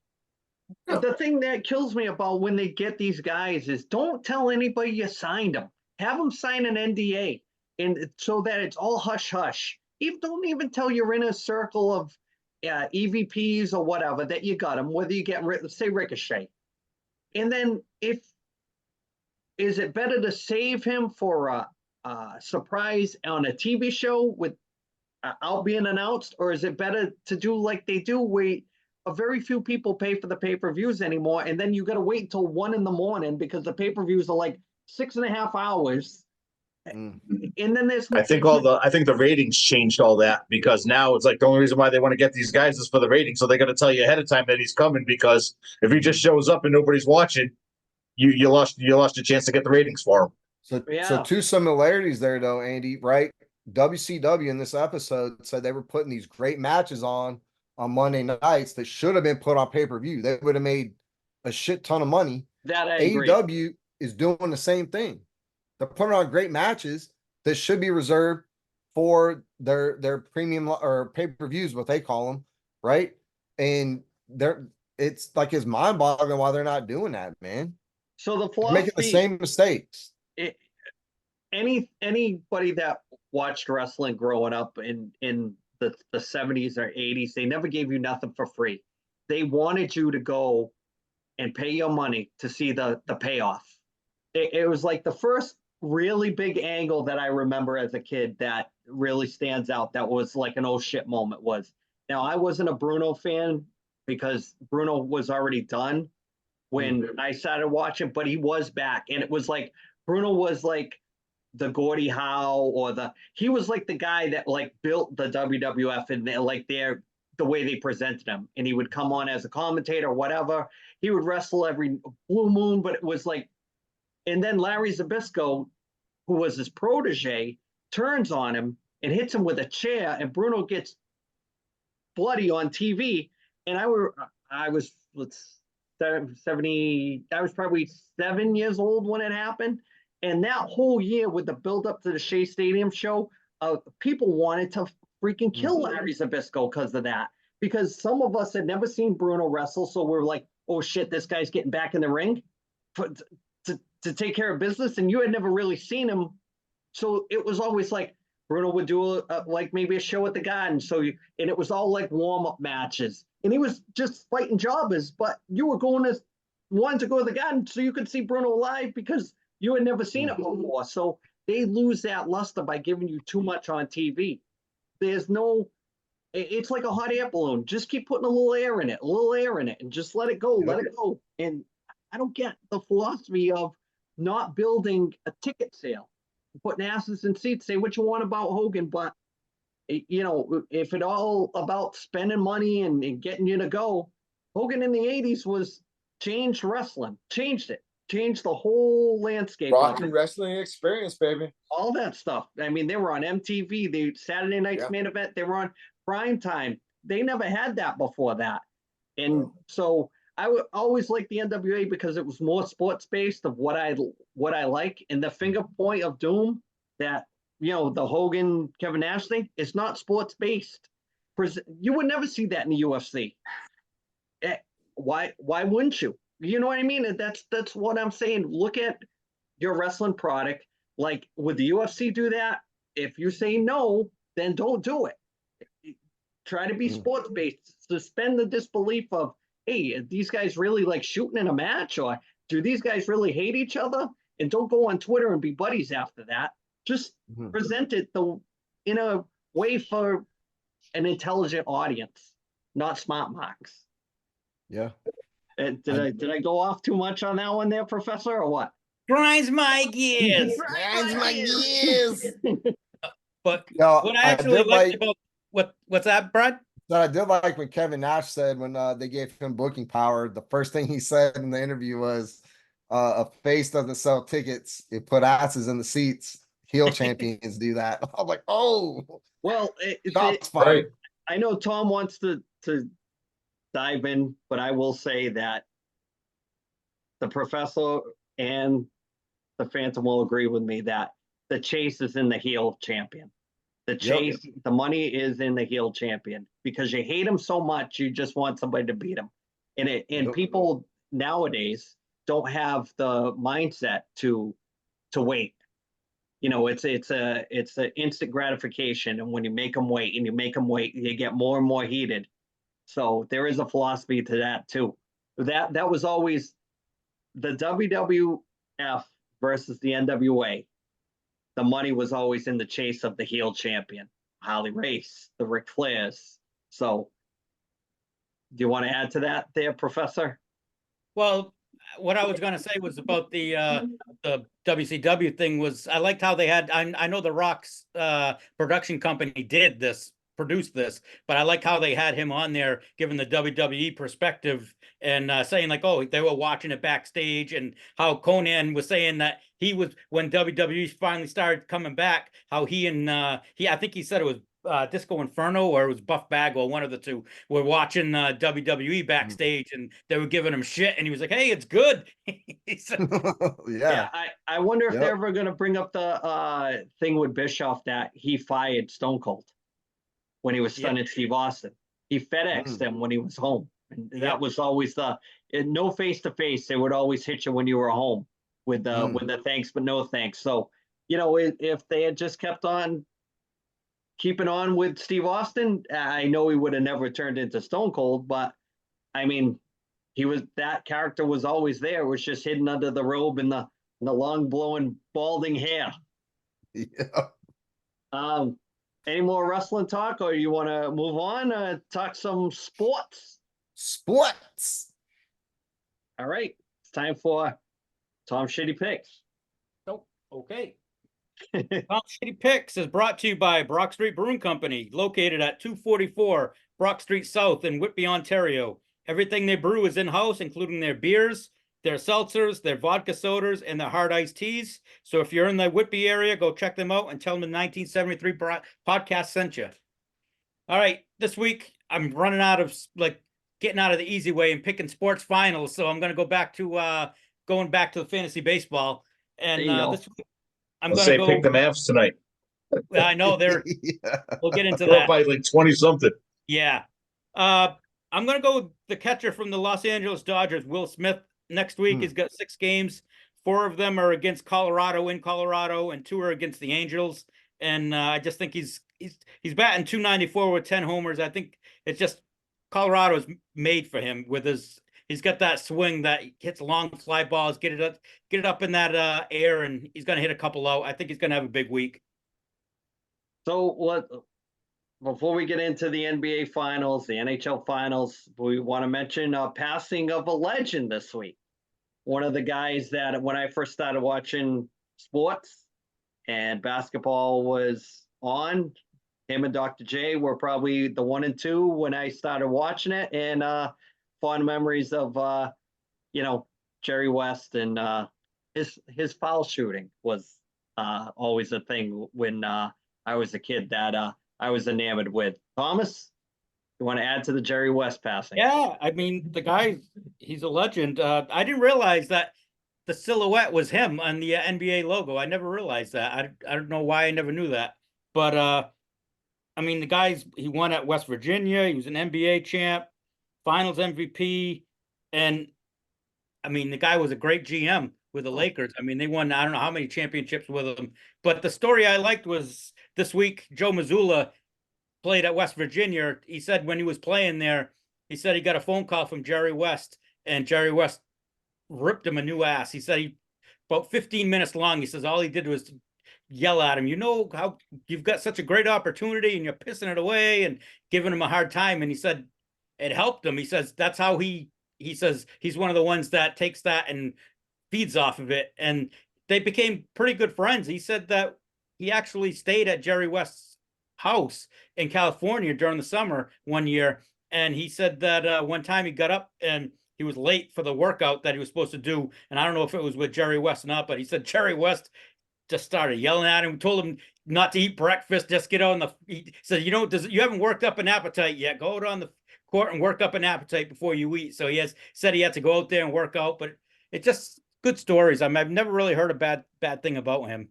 A: The thing that kills me about when they get these guys is don't tell anybody you signed them. Have them sign an NDA, and so that it's all hush hush. Don't even tell you're in a circle of EVPs or whatever that you got them. Whether you get say Ricochet, and then is it better to save him for a surprise on a TV show with out being announced, or is it better to do like they do where a very few people pay for the pay-per-views anymore, and then you got to wait until 1 a.m. because the pay-per-views are like 6.5 hours, and then there's
B: I think the ratings changed all that because now it's like the only reason why they want to get these guys is for the ratings, so they got to tell you ahead of time that he's coming, because if he just shows up and nobody's watching, you lost your chance to get the ratings for him.
C: So two similarities there though, Andy, right? WCW in this episode said they were putting these great matches on Monday nights that should have been put on pay-per-view. They would have made a shit ton of money.
A: That I agree.
C: AEW is doing the same thing. They're putting on great matches that should be reserved for their premium or pay-per-views, what they call them, right? And it's like it's mind-boggling why they're not doing that, man.
A: So the
C: They're
A: philosophy,
C: making the same mistakes.
A: Anybody that watched wrestling growing up in the 70s or 80s, they never gave you nothing for free. They wanted you to go and pay your money to see the payoff. It was like the first really big angle that I remember as a kid that really stands out, that was like an oh shit moment was. Now, I wasn't a Bruno fan because Bruno was already done when I started watching, but he was back. And it was like, Bruno was like the Gordie Howe, or he was like the guy that like built the WWF, and like the way they presented him. And he would come on as a commentator or whatever. He would wrestle every blue moon, but it was like, and then Larry Zbyszko, who was his protege, turns on him and hits him with a chair, and Bruno gets bloody on TV. And I was 70, I was probably 7 years old when it happened. And that whole year with the build up to the Shea Stadium show, people wanted to freaking kill Larry Zbyszko because of that. Because some of us had never seen Bruno wrestle, so we're like, oh shit, this guy's getting back in the ring to take care of business, and you had never really seen him. So it was always like Bruno would do like maybe a show at the Garden. And it was all like warm-up matches. And he was just fighting jobbers, but you were wanting to go to the Garden so you could see Bruno live because you had never seen it before. So they lose that luster by giving you too much on TV. It's like a hot air balloon. Just keep putting a little air in it, and just let it go, let it go. And I don't get the philosophy of not building a ticket sale, putting asses in seats, say what you want about Hogan, but if it all about spending money and getting you to go, Hogan in the 80s was changed wrestling, changed the whole landscape.
D: Rock and wrestling experience, baby.
A: All that stuff. I mean, they were on MTV, the Saturday Night's Main Event, they were on prime time. They never had that before that. And so I would always like the NWA because it was more sports based of what I like. And the finger point of doom that, the Hogan, Kevin Nash thing is not sports based. You would never see that in the UFC. Why wouldn't you? You know what I mean? That's what I'm saying. Look at your wrestling product. Like, would the UFC do that? If you say no, then don't do it. Try to be sports based. Suspend the disbelief of, hey, are these guys really like shooting in a match, or do these guys really hate each other? And don't go on Twitter and be buddies after that. Just present it in a way for an intelligent audience, not smart marks.
C: Yeah.
A: Did I go off too much on that one there, Professor, or what?
E: Grinds my gears.
C: Grinds my gears.
E: But
C: No,
E: what I actually liked about What's that, Brad?
C: But I did like when Kevin Nash said when they gave him booking power, the first thing he said in the interview was, "A face doesn't sell tickets; it put asses in the seats. Heel champions do that." I'm like, "Oh,
A: Well,
C: shots
B: Right.
C: fired."
A: I know Tom wants to dive in, but I will say that the professor and the Phantom will agree with me that the chase is in the heel champion. The chase, the money is in the heel champion because you hate him so much, you just want somebody to beat him. And people nowadays don't have the mindset to wait. You know, it's a instant gratification, and when you make them wait and you make them wait, you get more and more heated. So there is a philosophy to that too. That was always the WWF versus the NWA. The money was always in the chase of the heel champion, Harley Race, the Ric Flairs. So, do you want to add to that, there, Professor?
E: Well, what I was going to say was about the WCW thing was I liked how they had. I know the Rock's production company produced this, but I like how they had him on there, giving the WWE perspective and saying like, oh, they were watching it backstage, and how Conan was saying that he was when WWE finally started coming back, how he and I think he said it was Disco Inferno or it was Buff Bagwell, one of the two, were watching WWE backstage and they were giving him shit, and he was like, "Hey, it's good." Said,
C: Yeah.
A: I wonder if they're ever going to bring up the thing with Bischoff that he fired Stone Cold when he was stunning Steve Austin. He FedExed him when he was home, and that was always no face to face. They would always hit you when you were home with the thanks but no thanks. So you know, if they had just kept on keeping on with Steve Austin, I know he would have never turned into Stone Cold, but I mean, that character was always there. It was just hidden under the robe and the long blowing balding hair.
C: Yeah.
A: Any more wrestling talk, or you want to move on? Talk some sports.
C: Sports.
A: All right, it's time for Tom Shitty Picks.
E: Oh, okay. Tom Shitty Picks is brought to you by Brock Street Brewing Company, located at 244 Brock Street South in Whitby, Ontario. Everything they brew is in-house, including their beers, their seltzers, their vodka sodas, and their hard iced teas. So if you're in the Whitby area, go check them out and tell them the 1973 podcast sent you. All right, this week I'm running out of getting out of the easy way and picking sports finals, so I'm going to go back to going back to the fantasy baseball. And this week I'm going to go
B: pick the Mavs tonight.
E: I know they're. We'll get into
B: They're
E: that.
B: up by like 20 something.
E: Yeah. I'm going to go with the catcher from the Los Angeles Dodgers, Will Smith. Next week, he's got 6 games. 4 of them are against Colorado in Colorado, and 2 are against the Angels. And I just think he's batting .294 with 10 homers. I think it's just Colorado's made for him with he's got that swing that hits long fly balls, get it up in that air, and he's going to hit a couple out. I think he's going to have a big week.
A: So before we get into the NBA finals, the NHL finals, we want to mention a passing of a legend this week. One of the guys that when I first started watching sports and basketball was on, him and Dr. J were probably the 1 and 2 when I started watching it, and fond memories of Jerry West and his foul shooting was always a thing when I was a kid that I was enamored with. Thomas, you want to add to the Jerry West passing?
E: Yeah, I mean, the guy, he's a legend. I didn't realize that the silhouette was him on the NBA logo. I never realized that. I don't know why I never knew that. But, I mean, he won at West Virginia. He was an NBA champ, finals MVP. And, I mean, the guy was a great GM with the Lakers. I mean, they won, I don't know how many championships with him. But the story I liked was this week, Joe Mazzulla played at West Virginia. He said when he was playing there, he said he got a phone call from Jerry West, and Jerry West ripped him a new ass. He said about 15 minutes long. He says all he did was yell at him. You know how you've got such a great opportunity and you're pissing it away and giving him a hard time. And he said it helped him. He says that's how he says he's one of the ones that takes that and feeds off of it. And they became pretty good friends. He said that he actually stayed at Jerry West's house in California during the summer one year. And he said that one time he got up and he was late for the workout that he was supposed to do. And I don't know if it was with Jerry West or not, but he said Jerry West just started yelling at him, told him not to eat breakfast, just get on the, he said, you haven't worked up an appetite yet. Go out on the court and work up an appetite before you eat. So said he had to go out there and work out, but it's just good stories. I mean, I've never really heard a bad thing about him.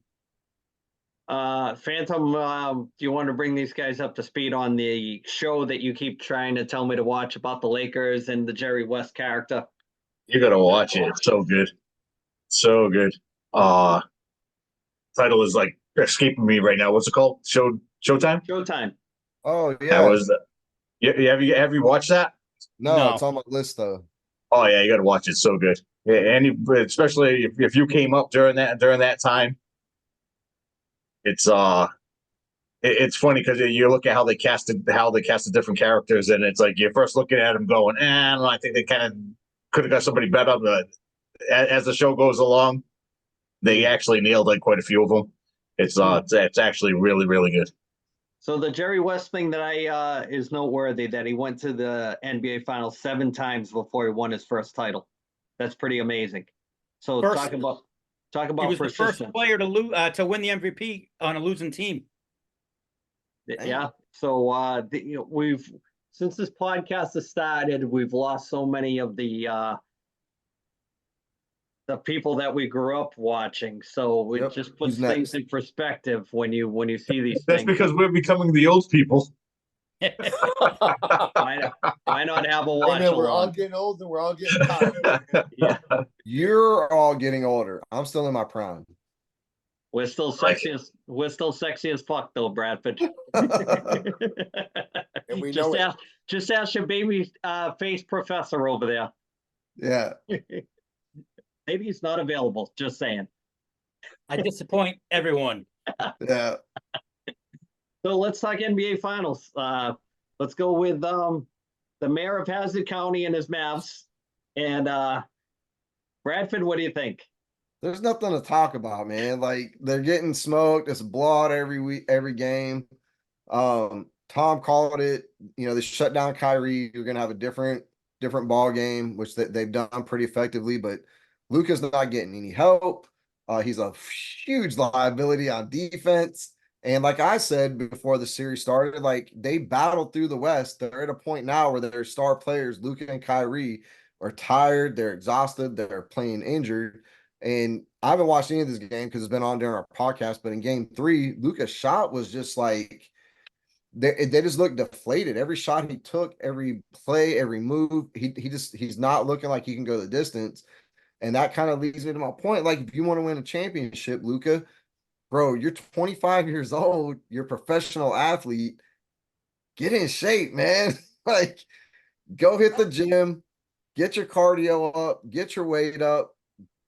A: Phantom, do you want to bring these guys up to speed on the show that you keep trying to tell me to watch about the Lakers and the Jerry West character?
B: You gotta watch it. It's so good. So good. Title is like escaping me right now. What's it called? Showtime?
A: Showtime.
C: Oh yeah.
B: That was have you watched that?
C: No, it's on my list though.
B: Oh yeah, you gotta watch it. It's so good. Yeah, and especially if you came up during that time. It's funny because you look at how they casted the different characters, and it's like you're first looking at them going, I don't know, I think they kind of could have got somebody better. But as the show goes along, they actually nailed like quite a few of them. It's actually really, really good.
A: So the Jerry West thing that is noteworthy, that he went to the NBA Finals 7 times before he won his first title. That's pretty amazing. So talk about
E: he was the first player to win the MVP on a losing team.
A: Yeah. So we've, since this podcast has started, we've lost so many of the people that we grew up watching. So it just puts things in perspective when you see these
B: That's
A: things.
B: because we're becoming the old people.
A: Why not have a watch along?
D: We're all getting old and we're all getting tired.
A: Yeah.
C: You're all getting older. I'm still in my prime.
A: We're still sexy as fuck though, Bradford.
D: And we know
A: just ask your baby face professor over there.
C: Yeah.
A: Maybe he's not available. Just saying.
E: I disappoint everyone.
C: Yeah.
A: So let's talk NBA Finals. Let's go with the mayor of Hazard County and his Mavs. And Bradford, what do you think?
C: There's nothing to talk about, man. Like they're getting smoked. It's a blowout every week, every game. Tom called it. They shut down Kyrie. You're gonna have a different ball game, which they've done pretty effectively. But Luka's not getting any help. He's a huge liability on defense. And like I said before the series started, like they battled through the West. They're at a point now where their star players, Luka and Kyrie, are tired. They're exhausted. They're playing injured. And I haven't watched any of this game because it's been on during our podcast. But in game 3, Luka's shot was just like they just looked deflated. Every shot he took, every play, every move, he's not looking like he can go the distance. And that kind of leads me to my point. Like if you want to win a championship, Luka, bro, you're 25 years old. You're a professional athlete. Get in shape, man. Like, go hit the gym, get your cardio up, get your weight up,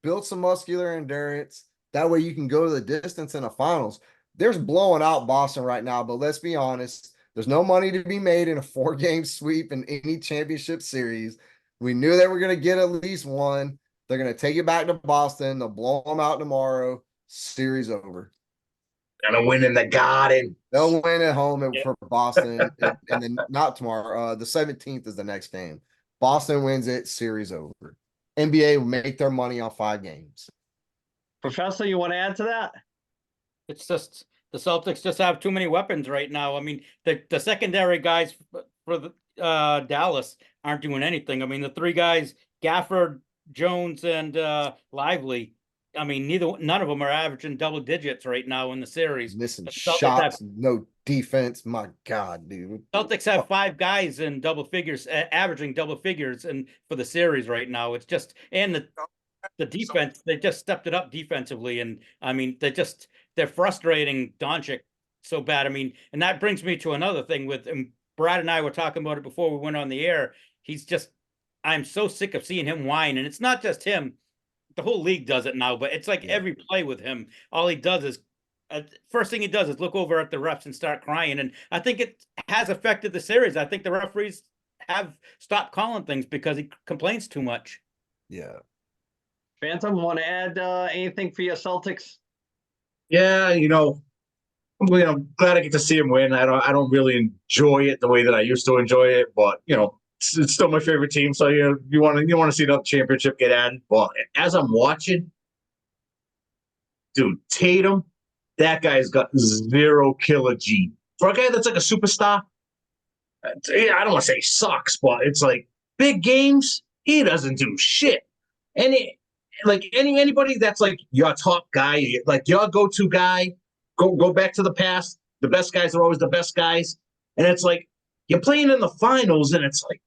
C: build some muscular endurance. That way you can go to the distance in the finals. There's blowing out Boston right now, but let's be honest. There's no money to be made in a 4-game sweep in any championship series. We knew they were going to get at least one. They're going to take it back to Boston. They'll blow them out tomorrow. Series over.
B: Gonna win in the Garden.
C: They'll win at home for Boston, and then not tomorrow. The 17th is the next game. Boston wins it. Series over. NBA will make their money on 5 games.
A: Professor, you want to add to that?
E: It's just the Celtics just have too many weapons right now. I mean, the secondary guys for the Dallas aren't doing anything. I mean, the 3 guys, Gafford, Jones, and Lively. I mean, none of them are averaging double digits right now in the series.
C: Missing shots, no defense. My God, dude.
E: Celtics have 5 guys in double figures, averaging double figures, and for the series right now, it's just and the defense. They just stepped it up defensively, and I mean, they're frustrating Doncic so bad. I mean, and that brings me to another thing with Brad and I were talking about it before we went on the air. I'm so sick of seeing him whine, and it's not just him. The whole league does it now, but it's like every play with him. All he does is first thing he does is look over at the refs and start crying. And I think it has affected the series. I think the referees have stopped calling things because he complains too much.
C: Yeah.
A: Phantom, want to add anything for your Celtics?
B: Yeah, glad I get to see him win. I don't really enjoy it the way that I used to enjoy it, but it's still my favorite team. So you want to see the championship get added. But as I'm watching, dude, Tatum, that guy's got zero killer G. For a guy that's like a superstar, I don't want to say he sucks, but it's like big games, he doesn't do shit. And anybody that's like your top guy, like your go-to guy, go back to the past. The best guys are always the best guys. And it's like you're playing in the finals, and it's like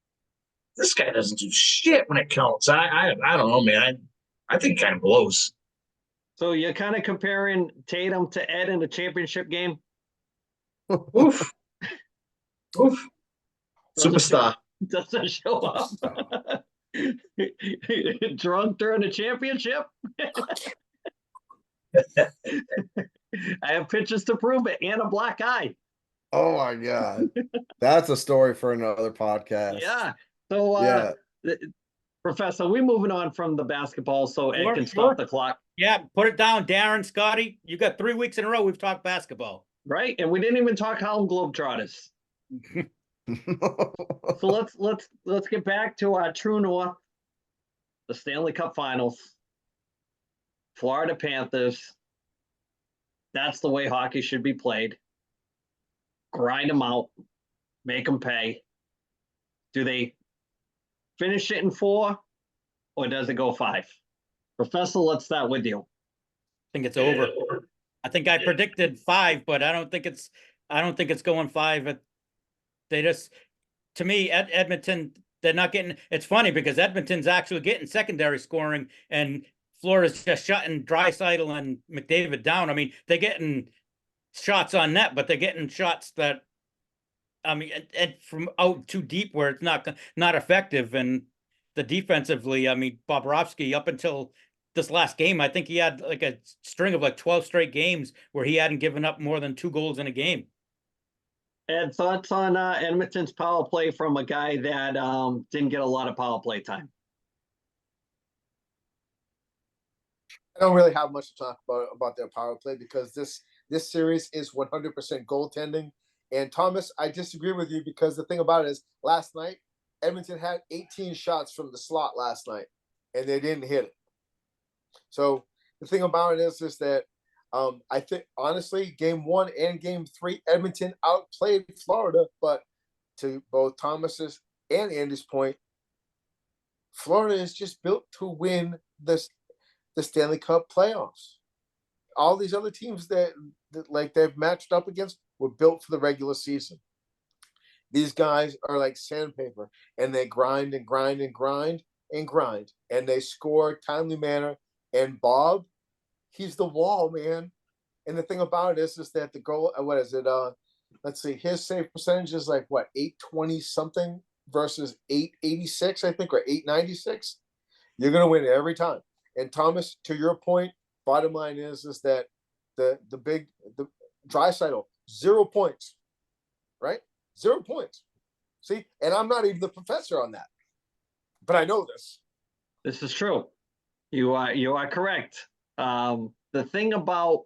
B: this guy doesn't do shit when it counts. I don't know, man. I think it kind of blows.
A: So you're kind of comparing Tatum to Ed in the championship game?
B: Oof. Oof. Superstar.
A: Doesn't show up. Drunk during the championship? I have pictures to prove it and a black eye.
C: Oh my God. That's a story for another podcast.
A: Yeah. So Professor, we're moving on from the basketball so Ed can stop the clock.
E: Yeah, put it down, Darren, Scotty. You got 3 weeks in a row we've talked basketball.
A: Right. And we didn't even talk Harlem Globetrotters. So let's get back to our true north, the Stanley Cup Finals, Florida Panthers. That's the way hockey should be played. Grind them out, make them pay. Do they finish it in 4, or does it go 5? Professor, let's start with you.
E: I think it's over. I think I predicted 5, but I don't think it's going 5. They just, to me, Edmonton, they're not getting. It's funny because Edmonton's actually getting secondary scoring, and Florida's just shutting Draisaitl and McDavid down. I mean, they're getting shots on net, but they're getting shots that, I mean, and from out too deep where it's not effective. And the defensively, I mean, Bobrovsky, up until this last game, I think he had like a string of like 12 straight games where he hadn't given up more than 2 goals in a game.
A: Ed, thoughts on Edmonton's power play from a guy that didn't get a lot of power play time?
D: I don't really have much to talk about their power play because this series is 100% goaltending. And Thomas, I disagree with you because the thing about it is last night, Edmonton had 18 shots from the slot last night, and they didn't hit it. So the thing about it is that I think, honestly, game 1 and game 3, Edmonton outplayed Florida. But to both Thomas's and Andy's point, Florida is just built to win the Stanley Cup playoffs. All these other teams that like they've matched up against were built for the regular season. These guys are like sandpaper, and they grind and grind and grind and grind, and they score timely manner. And Bob, he's the wall, man. And the thing about it is that the goal, what is it? Let's see, his save percentage is like what, 820 something versus 886, I think, or 896. You're gonna win it every time. And Thomas, to your point, bottom line is that the Draisaitl, 0 points, right? 0 points. See, and I'm not even the professor on that, but I know this.
A: This is true. You are correct. The thing about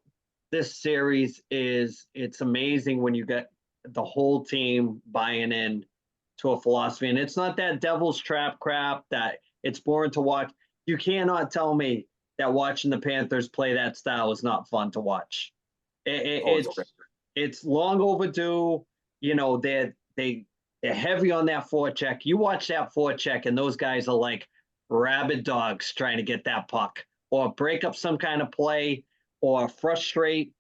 A: this series is it's amazing when you get the whole team buying in to a philosophy, and it's not that devil's trap crap that it's boring to watch. You cannot tell me that watching the Panthers play that style is not fun to watch. It's long overdue. You know, they're heavy on that forecheck. You watch that forecheck, and those guys are like rabid dogs trying to get that puck or break up some kind of play or frustrate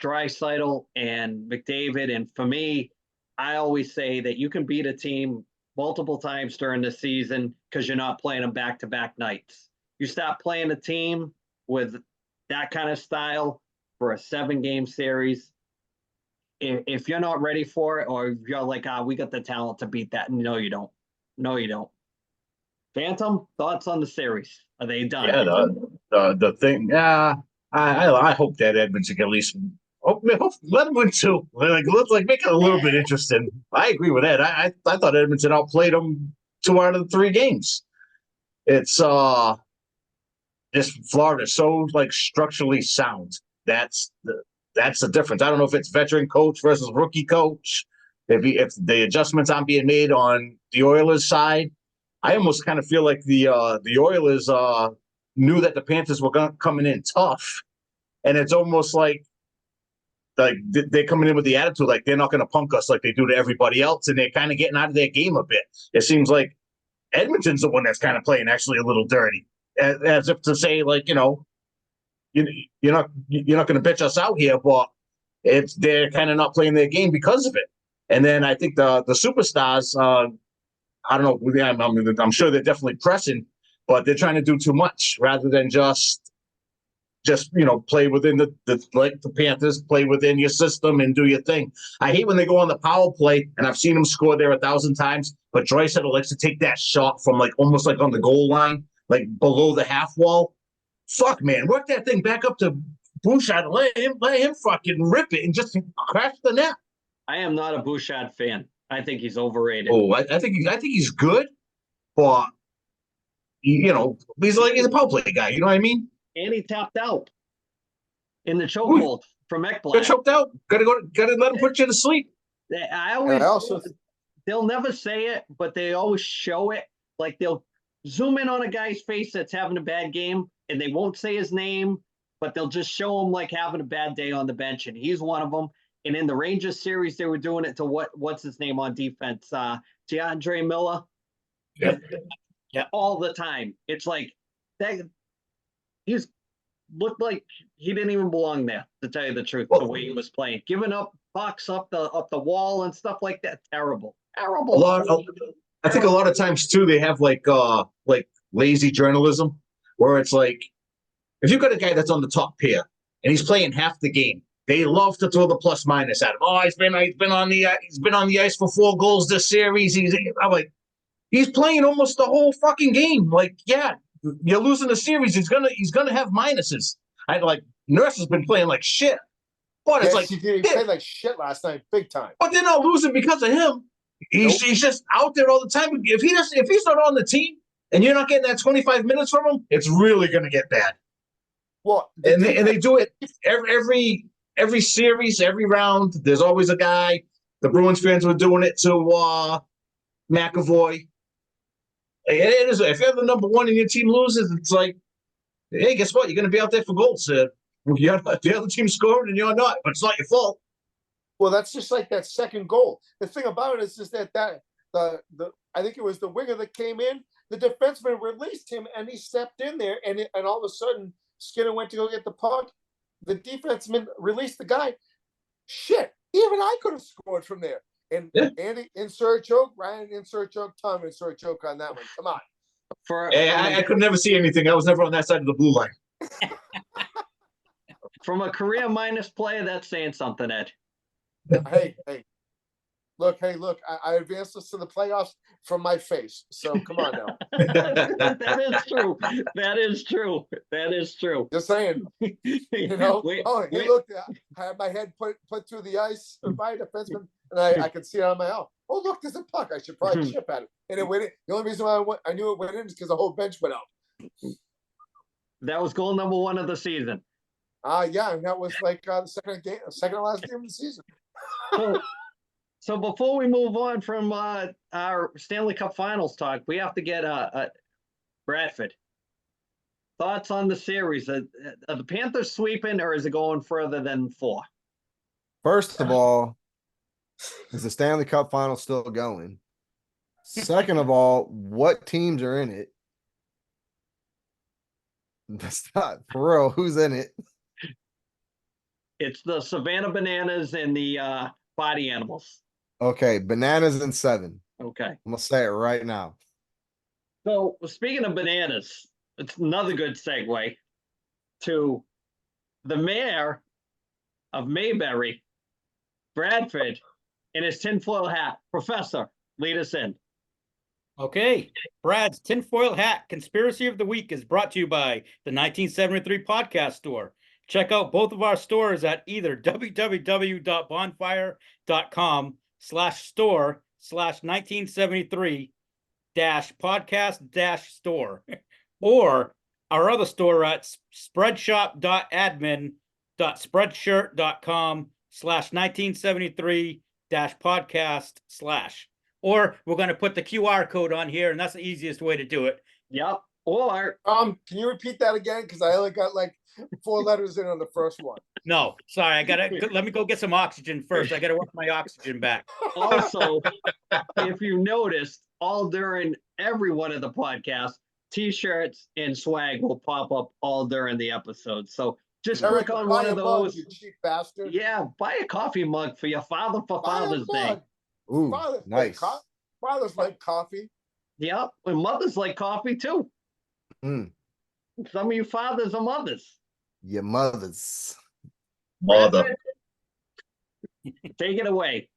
A: Draisaitl and McDavid. And for me, I always say that you can beat a team multiple times during the season because you're not playing them back-to-back nights. You stop playing a team with that kind of style for a 7-game series. If you're not ready for it, or if you're like, we got the talent to beat that. No, you don't. No, you don't. Phantom, thoughts on the series? Are they done?
B: Yeah, the thing. Yeah, I hope that Edmonton can at least let them win 2. Let's make it a little bit interesting. I agree with Ed. I thought Edmonton outplayed them 2 out of the 3 games. It's just Florida so structurally sound. That's that's the difference. I don't know if it's veteran coach versus rookie coach. If the adjustments aren't being made on the Oilers side, I almost kind of feel like the Oilers knew that the Panthers were coming in tough, and it's almost like they're coming in with the attitude like they're not going to punk us like they do to everybody else, and they're kind of getting out of their game a bit. It seems like Edmonton's the one that's kind of playing actually a little dirty, as if to say, like, you're not going to bitch us out here, but they're kind of not playing their game because of it. And then I think the superstars, I don't know, I'm sure they're definitely pressing, but they're trying to do too much rather than just play within like the Panthers, play within your system and do your thing. I hate when they go on the power play, and I've seen them score there 1,000 times, but Draisaitl likes to take that shot from like almost like on the goal line, like below the half wall. Fuck, man, work that thing back up to Bouchard, let him fucking rip it and just crash the net.
A: I am not a Bouchard fan. I think he's overrated.
B: Oh, I think he's good, but he's a power play guy. You know what I mean?
A: And he tapped out in the chokehold from Ekblad.
B: Got choked out. Gotta let him put you to sleep.
A: They'll never say it, but they always show it. Like they'll zoom in on a guy's face that's having a bad game, and they won't say his name, but they'll just show him like having a bad day on the bench, and he's one of them. And in the Rangers series, they were doing it to what's his name on defense, DeAndre Miller.
B: Yep.
E: Yeah,
A: all the time. It's like that. He's looked like he didn't even belong there, to tell you the truth. The way he was playing, giving up pucks up the wall and stuff like that. Terrible.
B: I think a lot of times too they have like lazy journalism, where it's like if you've got a guy that's on the top pair and he's playing half the game, they love to throw the plus minus at him. Oh, he's been on the ice for 4 goals this series. I'm like, he's playing almost the whole fucking game. Like, yeah, you're losing the series. He's gonna have minuses. Nurse has been playing like shit. But it's like
D: he played like shit last night, big time.
B: But they're not losing because of him. He's just out there all the time. If he's not on the team and you're not getting that 25 minutes from him, it's really gonna get bad.
D: Well,
B: they do it every series, every round. There's always a guy. The Bruins fans were doing it to McAvoy. It is. If you're the number one and your team loses, it's like, hey, guess what? You're going to be out there for goals. The other team's scoring and you're not, but it's not your fault.
D: Well, that's just like that second goal. The thing about it is that the I think it was the winger that came in. The defenseman released him and he stepped in there, and all of a sudden Skinner went to go get the puck. The defenseman released the guy. Shit, even I could have scored from there. And Andy, insert joke, Ryan, insert joke, Tom, insert joke on that one. Come on.
B: I could never see anything. I was never on that side of the blue line.
A: From a career minus player, that's saying something, Ed.
D: Hey. Look, I advanced us to the playoffs from my face. So come on now.
A: That is true. That is true.
D: Just saying. He looked. I had my head put through the ice by a defenseman, and I could see it on my own. Oh, look, there's a puck. I should probably chip at it. And it went in. The only reason why I knew it went in is because the whole bench went out.
A: That was goal number 1 of the season.
D: Yeah, and that was like the second to last game of the season.
A: So before we move on from our Stanley Cup Finals talk, we have to get Bradford. Thoughts on the series? Are the Panthers sweeping, or is it going further than 4?
C: First of all, is the Stanley Cup Finals still going? Second of all, what teams are in it? That's not for real. Who's in it?
A: It's the Savannah Bananas and the Body Animals.
C: Okay, Bananas in 7.
A: Okay.
C: I'm going to say it right now.
A: So, speaking of bananas, it's another good segue to the mayor of Mayberry, Bradford, in his tinfoil hat. Professor, lead us in.
E: Okay, Brad's tinfoil hat conspiracy of the week is brought to you by the 1973 Podcast Store. Check out both of our stores at either www.bonfire.com/store/1973-podcast-store or our other store at spreadshop.admin www.spreadshirt.com/1973-podcast/ or we're going to put the QR code on here, and that's the easiest way to do it.
A: Yep. Or
D: Can you repeat that again? Because I only got like 4 letters in on the first one.
E: No, sorry, I gotta let me go get some oxygen first. I gotta work my oxygen back.
A: also, if you noticed, all during every one of the podcasts, t-shirts and swag will pop up all during the episode. So just
D: Eric,
A: click on
D: buy
A: one
D: a
A: of
D: mug,
A: those.
D: you cheap bastard.
A: Yeah, buy a coffee mug for your father for
D: Buy a
A: Father's Day.
D: mug.
C: Ooh,
D: Fathers
C: nice.
D: Fathers like coffee.
A: Yep, and mothers like coffee too.
C: Mm,
A: Some of you fathers are mothers.
C: your mothers.
B: Mother.
A: Bradford, take it away.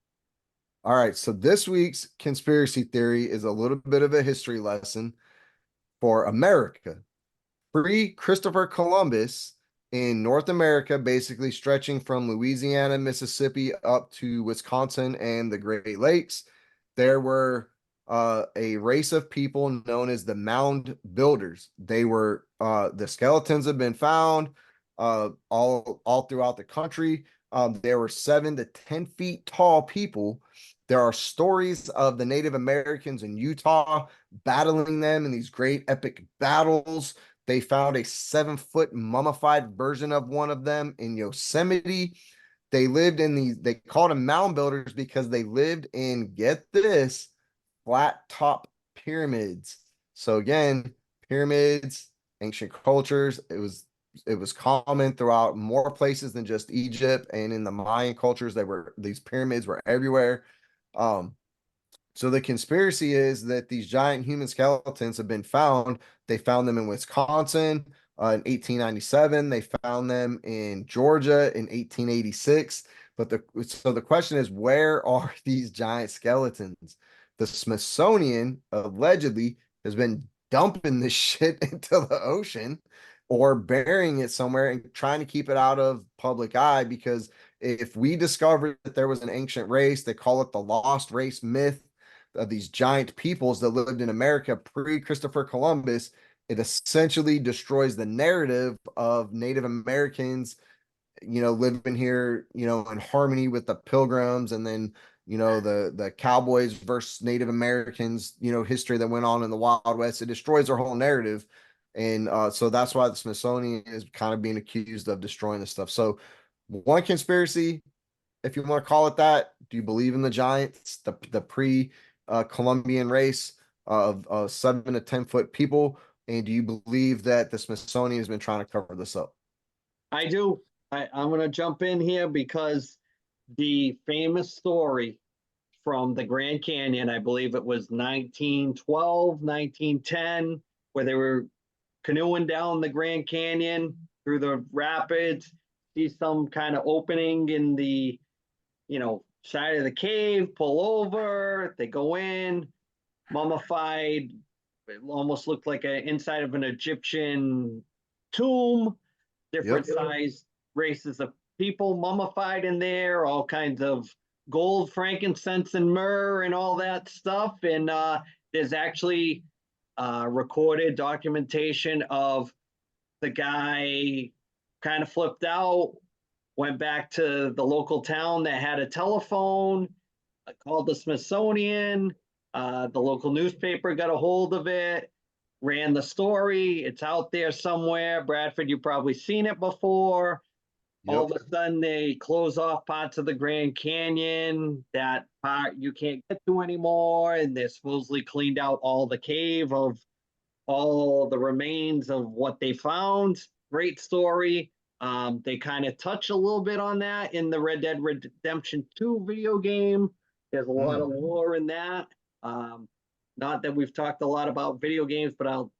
C: All right, so this week's conspiracy theory is a little bit of a history lesson for America. Pre-Christopher Columbus in North America, basically stretching from Louisiana, Mississippi up to Wisconsin and the Great Lakes, there were a race of people known as the Mound Builders. They were the skeletons have been found all throughout the country. There were 7 to 10 feet tall people. There are stories of the Native Americans in Utah battling them in these great epic battles. They found a 7-foot mummified version of one of them in Yosemite. They lived in these, they called them mound builders because they lived in, get this, flat top pyramids. So again, pyramids, ancient cultures, it was common throughout more places than just Egypt, and in the Mayan cultures, these pyramids were everywhere. So the conspiracy is that these giant human skeletons have been found. They found them in Wisconsin in 1897. They found them in Georgia in 1886. So the question is, where are these giant skeletons? The Smithsonian allegedly has been dumping this shit into the ocean or burying it somewhere and trying to keep it out of public eye, because if we discovered that there was an ancient race, they call it the lost race myth of these giant peoples that lived in America pre-Christopher Columbus, it essentially destroys the narrative of Native Americans, living here, in harmony with the Pilgrims, and then, the Cowboys versus Native Americans, history that went on in the Wild West. It destroys their whole narrative. And so that's why the Smithsonian is kind of being accused of destroying this stuff. So one conspiracy, if you want to call it that, do you believe in the giants, the pre-Columbian race of 7 to 10 foot people? And do you believe that the Smithsonian has been trying to cover this up?
A: I do. I'm going to jump in here because the famous story from the Grand Canyon, I believe it was 1912, 1910, where they were canoeing down the Grand Canyon through the rapids, see some kind of opening in the, side of the cave, pull over, they go in, mummified, it almost looked like an inside of an Egyptian tomb, different size races of people mummified in there, all kinds of gold, frankincense, and myrrh and all that stuff. And there's actually recorded documentation of the guy kind of flipped out, went back to the local town that had a telephone, called the Smithsonian. The local newspaper got a hold of it, ran the story. It's out there somewhere. Bradford, you've probably seen it before. Yep. All of a sudden, they close off parts of the Grand Canyon. That part you can't get to anymore. And they supposedly cleaned out all the cave of all the remains of what they found. Great story. They kind of touch a little bit on that in the Red Dead Redemption 2 video game. There's a lot of lore in that. Not that we've talked a lot about video games, but I'll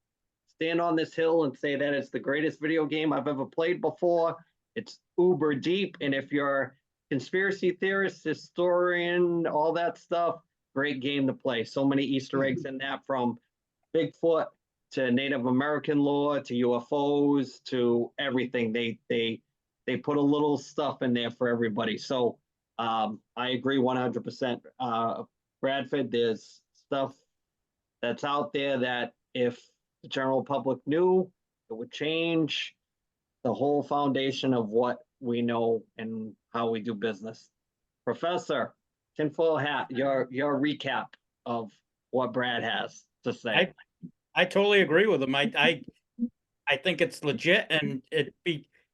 A: stand on this hill and say that it's the greatest video game I've ever played before. It's uber deep. And if you're a conspiracy theorist, historian, all that stuff, great game to play. So many Easter eggs in that, from Bigfoot to Native American lore to UFOs to everything. They put a little stuff in there for everybody. So I agree 100%. Bradford, there's stuff that's out there that if the general public knew, it would change the whole foundation of what we know and how we do business. Professor, tinfoil hat, your recap of what Brad has to say.
E: I totally agree with him. I think it's legit, and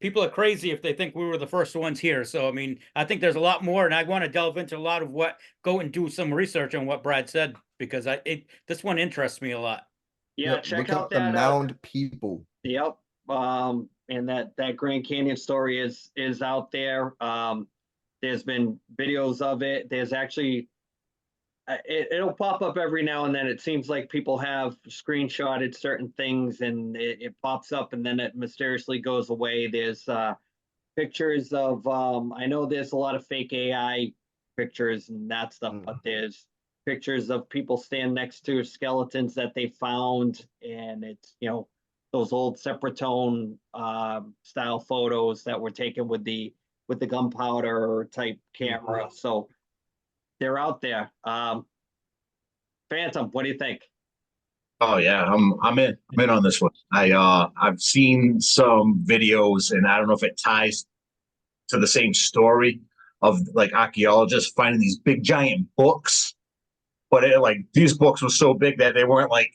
E: people are crazy if they think we were the first ones here. So I mean, I think there's a lot more, and I want to delve into a lot of go and do some research on what Brad said, because this one interests me a lot.
A: Yeah,
C: Yep,
A: check
C: look
A: out
C: up the
A: that
C: mound people.
A: Yep. And that Grand Canyon story is out there. There's been videos of it. There's actually it'll pop up every now and then. It seems like people have screenshotted certain things and it pops up and then it mysteriously goes away. There's pictures of I know there's a lot of fake AI pictures and that stuff, but there's pictures of people stand next to skeletons that they found, and it's, you know, those old Sepratone style photos that were taken with the gunpowder type camera. So they're out there. Phantom, what do you think?
B: Oh yeah, I'm in on this one. I've seen some videos, and I don't know if it ties to the same story of like archaeologists finding these big giant books, but like these books were so big that they weren't like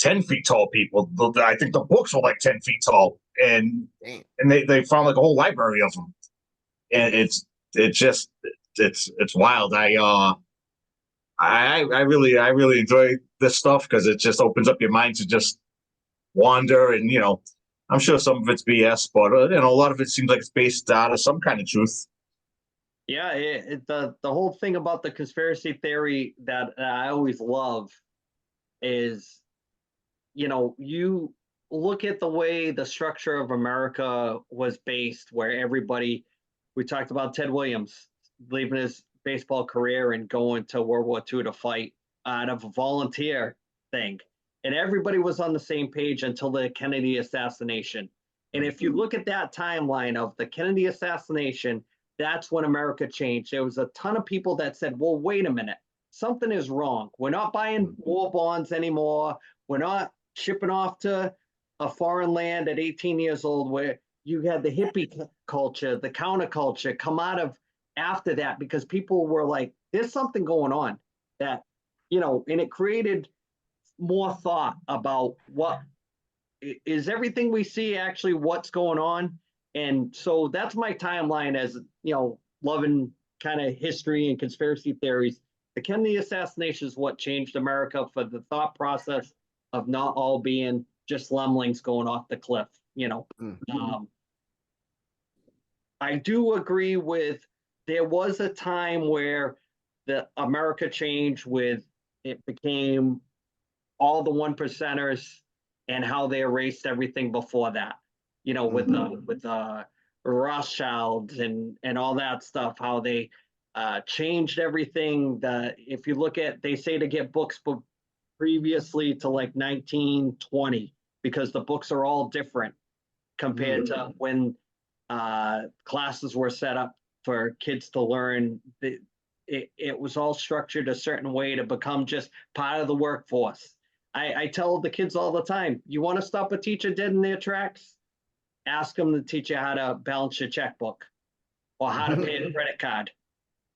B: 10 feet tall people. I think the books were like 10 feet tall, and they found like a whole library of them, and it's wild. I really enjoy this stuff because it just opens up your mind to just wander, and you know, I'm sure some of it's BS, but you know, a lot of it seems like it's based out of some kind of truth.
A: Yeah, the whole thing about the conspiracy theory that I always love is, you know, you look at the way the structure of America was based, where everybody, we talked about Ted Williams leaving his baseball career and going to World War II to fight out of a volunteer thing. And everybody was on the same page until the Kennedy assassination. And if you look at that timeline of the Kennedy assassination, that's when America changed. There was a ton of people that said, well, wait a minute, something is wrong. We're not buying war bonds anymore. We're not shipping off to a foreign land at 18 years old, where you had the hippie culture, the counterculture come out of after that, because people were like, there's something going on that, you know, and it created more thought about what is everything we see actually what's going on. And so that's my timeline, as you know, loving kind of history and conspiracy theories. The Kennedy assassination is what changed America for the thought process of not all being just lemlings going off the cliff, you know. I do agree with, there was a time where the America changed with, it became all the one percenters and how they erased everything before that, you know, with the Rothschilds and all that stuff, how they changed everything. If you look at, they say to get books previously to like 1920, because the books are all different compared to when classes were set up for kids to learn. It was all structured a certain way to become just part of the workforce. I tell the kids all the time, you want to stop a teacher dead in their tracks? Ask them to teach you how to balance your checkbook, or how to pay a credit card,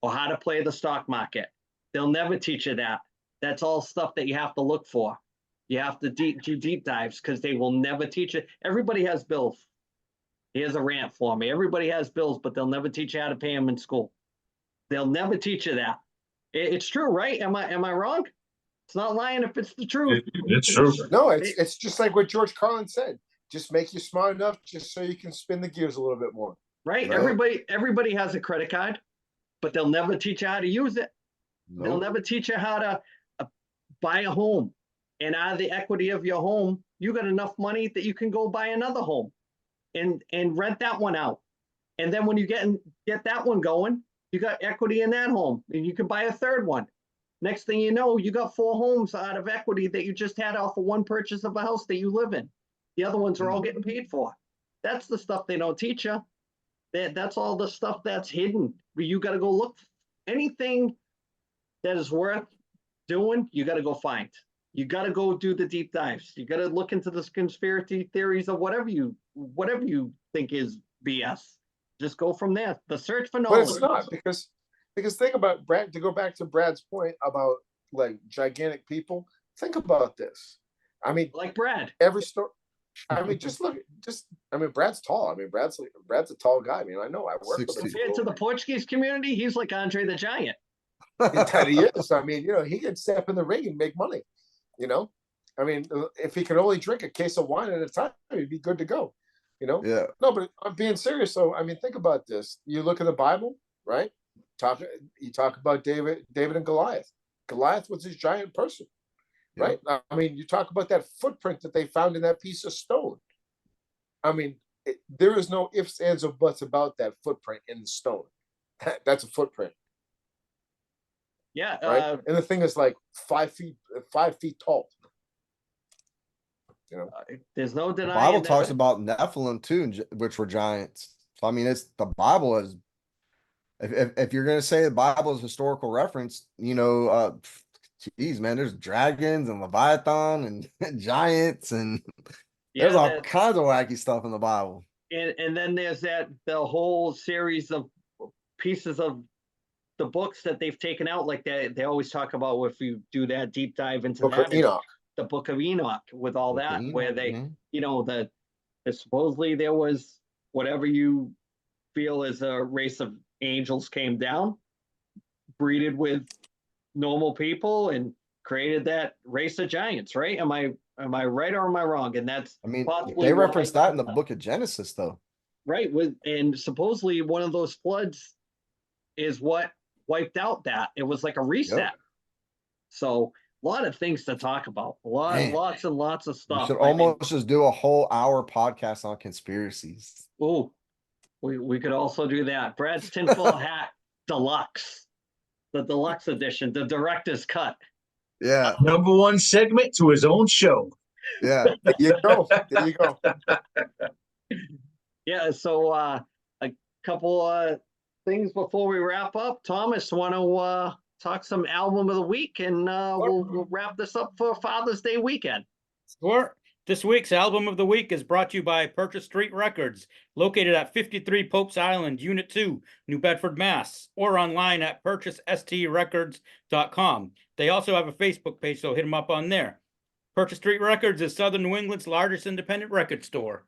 A: or how to play the stock market. They'll never teach you that. That's all stuff that you have to look for. You have to do deep dives, because they will never teach it. Everybody has bills. Here's a rant for me. Everybody has bills, but they'll never teach you how to pay them in school. They'll never teach you that. It's true, right? Am I wrong? It's not lying if it's the truth.
B: It's true.
D: No, it's just like what George Carlin said. Just make you smart enough just so you can spin the gears a little bit more.
A: Right? Everybody has a credit card, but they'll never teach you how to use it. Nope. They'll never teach you how to buy a home. And out of the equity of your home, you got enough money that you can go buy another home and rent that one out. And then when you get that one going, you got equity in that home, and you can buy a third one. Next thing you know, you got 4 homes out of equity that you just had off of one purchase of a house that you live in. The other ones are all getting paid for. That's the stuff they don't teach you. That's all the stuff that's hidden. You got to go look. Anything that is worth doing, you got to go find. You got to go do the deep dives. You got to look into the conspiracy theories of whatever you think is BS. just go from there. The search for
D: But
A: knowledge.
D: it's not because think about Brad. To go back to Brad's point about like gigantic people, think about this. I mean,
A: Like Brad.
D: every story. I mean, I mean, Brad's tall. I mean, Brad's a tall guy. I mean, I know I work with him.
A: Compared to the Portuguese community, he's like Andre the Giant.
D: That he is. I mean, he could step in the ring and make money. I mean, if he could only drink a case of wine at a time, he'd be good to go.
C: Yeah.
D: No, but I'm being serious. So, I mean, think about this. You look at the Bible, right? You talk about David and Goliath. Goliath was this giant person, right? I mean, you talk about that footprint that they found in that piece of stone. I mean, there is no ifs, ands, or buts about that footprint in the stone. That's a footprint.
A: Yeah.
D: Right. And the thing is like 5 feet tall.
A: There's no denying.
C: The Bible talks about Nephilim too, which were giants. So I mean, it's the Bible is. If you're gonna say the Bible is historical reference, geez, man, there's dragons and Leviathan and giants and there's all kinds of wacky stuff in the Bible.
A: And then there's the whole series of pieces of the books that they've taken out, like they always talk about if you do that deep dive into
D: Book of Enoch.
A: The Book of Enoch with all
C: Book of
A: that,
C: Enoch,
A: where they, supposedly there was whatever you feel as a race of angels came down, breeded with normal people, and created that race of giants. Right? Am I right or am I wrong? And that's
C: they reference that in the Book of Genesis, though.
A: Right. And supposedly one of those floods is what wiped out that. It was like a reset. Yep. So a lot of things to talk about. Lots and lots of stuff.
C: We should almost just do a whole hour podcast on conspiracies.
A: Oh, we could also do that. Brad's Tinfoil Hat Deluxe, the deluxe edition, the director's cut.
C: Yeah.
B: Number one segment to his own show.
C: Yeah.
D: There you go. There you go.
A: Yeah. So a couple things before we wrap up. Thomas, want to talk some album of the week, and we'll wrap this up for Father's Day weekend.
E: Sure. This week's album of the week is brought to you by Purchase Street Records, located at 53 Pope's Island, Unit 2, New Bedford, Mass, or online at purchasestreetrecords.com. They also have a Facebook page, so hit them up on there. Purchase Street Records is Southern New England's largest independent record store.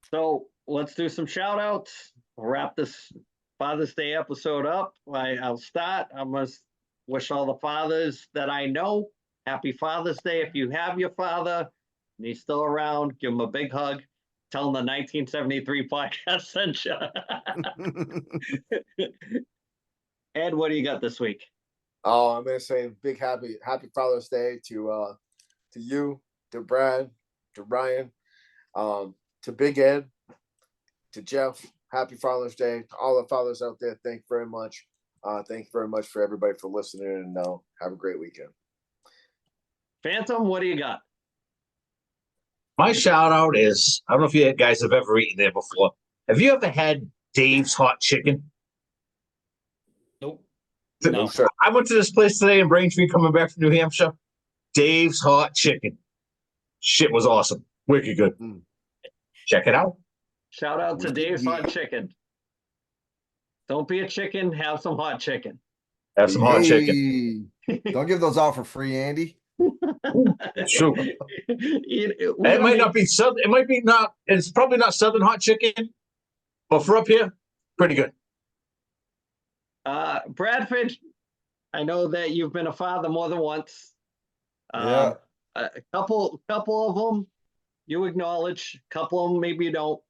A: So let's do some shout outs. We'll wrap this Father's Day episode up. I'll start. I must wish all the fathers that I know happy Father's Day. If you have your father and he's still around, give him a big hug. Tell him the 1973 podcast sent you. Ed, what do you got this week?
D: Oh, I'm gonna say big happy Father's Day to you, to Brad, to Ryan, to Big Ed, to Jeff. Happy Father's Day to all the fathers out there. Thank you very much. Thank you very much for everybody for listening, and have a great weekend.
A: Phantom, what do you got?
B: My shout out is, I don't know if you guys have ever eaten there before. Have you ever had Dave's Hot Chicken?
E: Nope.
B: No, sir. I went to this place today in Braintree coming back from New Hampshire. Dave's Hot Chicken. Shit was awesome. Wicked good. Check it out.
A: Shout out to Dave's Hot Chicken. Don't be a chicken, have some hot chicken.
B: Have some hot chicken.
C: Don't give those out for free, Andy.
B: True. It might not be southern. It might be not. It's probably not southern hot chicken, but for up here, pretty good.
A: Bradford, I know that you've been a father more than once.
C: Yeah.
A: A couple of them you acknowledge. A couple of them maybe you don't.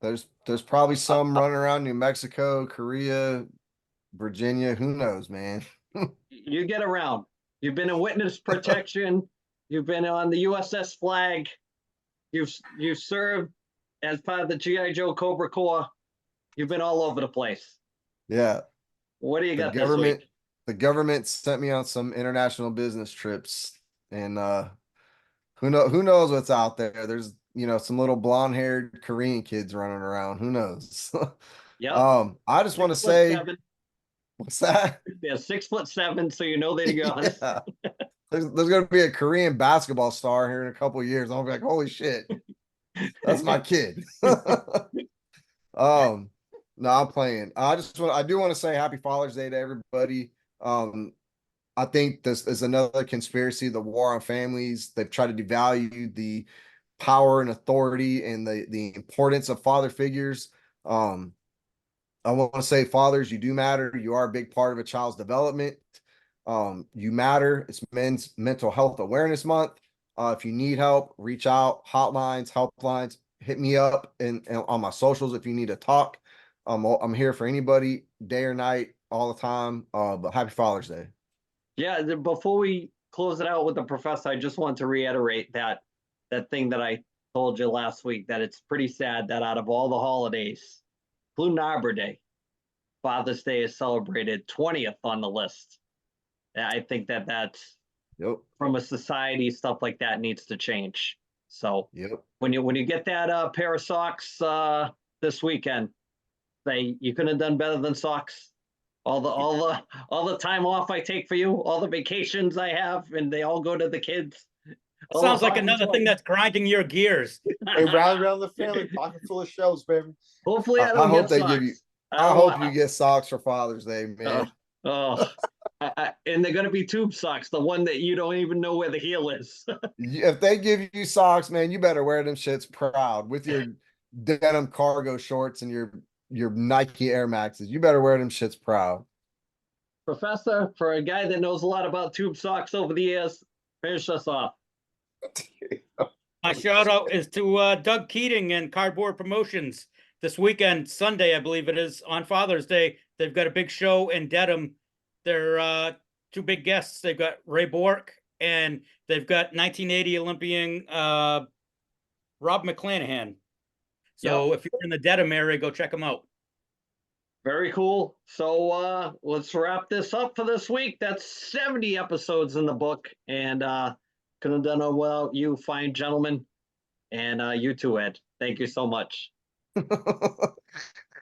C: There's probably some running around New Mexico, Korea, Virginia. Who knows, man?
A: You get around. You've been in witness protection. You've been on the USS Flag. You've served as part of the GI Joe Cobra Corps. You've been all over the place.
C: Yeah.
A: What do you got this week?
C: The government sent me on some international business trips, and who knows what's out there? There's some little blonde-haired Korean kids running around. Who knows?
A: Yeah.
C: I just want to say, what's that?
A: They're 6'7", so you know they're young.
C: Yeah. There's going to be a Korean basketball star here in a couple of years. I'll be like, holy shit. That's my kid. No, I'm playing. I do want to say happy Father's Day to everybody. I think this is another conspiracy, the war on families. They've tried to devalue the power and authority and the importance of father figures. I want to say, fathers, you do matter. You are a big part of a child's development. You matter. It's Men's Mental Health Awareness Month. If you need help, reach out. Hotlines, helplines, hit me up and on my socials if you need to talk. I'm here for anybody, day or night, all the time. But happy Father's Day.
A: Yeah, before we close it out with the professor, I just want to reiterate that thing that I told you last week, that it's pretty sad that out of all the holidays, including Arbor Day, Father's Day is celebrated 20th on the list. I think that's
C: Yep.
A: from a society, stuff like that needs to change. So
C: Yep.
A: when you get that pair of socks this weekend, you couldn't have done better than socks. All the time off I take for you, all the vacations I have, and they all go to the kids.
E: Sounds like another thing that's grinding your gears.
D: Hey, round around the family, pocket full of shells, baby.
A: Hopefully, I
C: I
A: don't
C: hope
A: get
C: they give you.
A: socks.
C: I hope you get socks for Father's Day, man.
A: Oh, and they're gonna be tube socks, the one that you don't even know where the heel is.
C: If they give you socks, man, you better wear them shits proud with your denim cargo shorts and your Nike Air Maxes. You better wear them shits proud.
A: Professor, for a guy that knows a lot about tube socks over the years, finish us off.
E: My shout out is to Doug Keating and Cardboard Promotions. This weekend, Sunday, I believe it is, on Father's Day, they've got a big show in Dedham. They're two big guests. They've got Ray Bork and they've got 1980 Olympian Rob McClanahan. So if you're in the Dedham area, go check them out.
A: Very cool. So let's wrap this up for this week. That's 70 episodes in the book, and couldn't have done it without you, fine gentlemen, and you too, Ed. Thank you so much.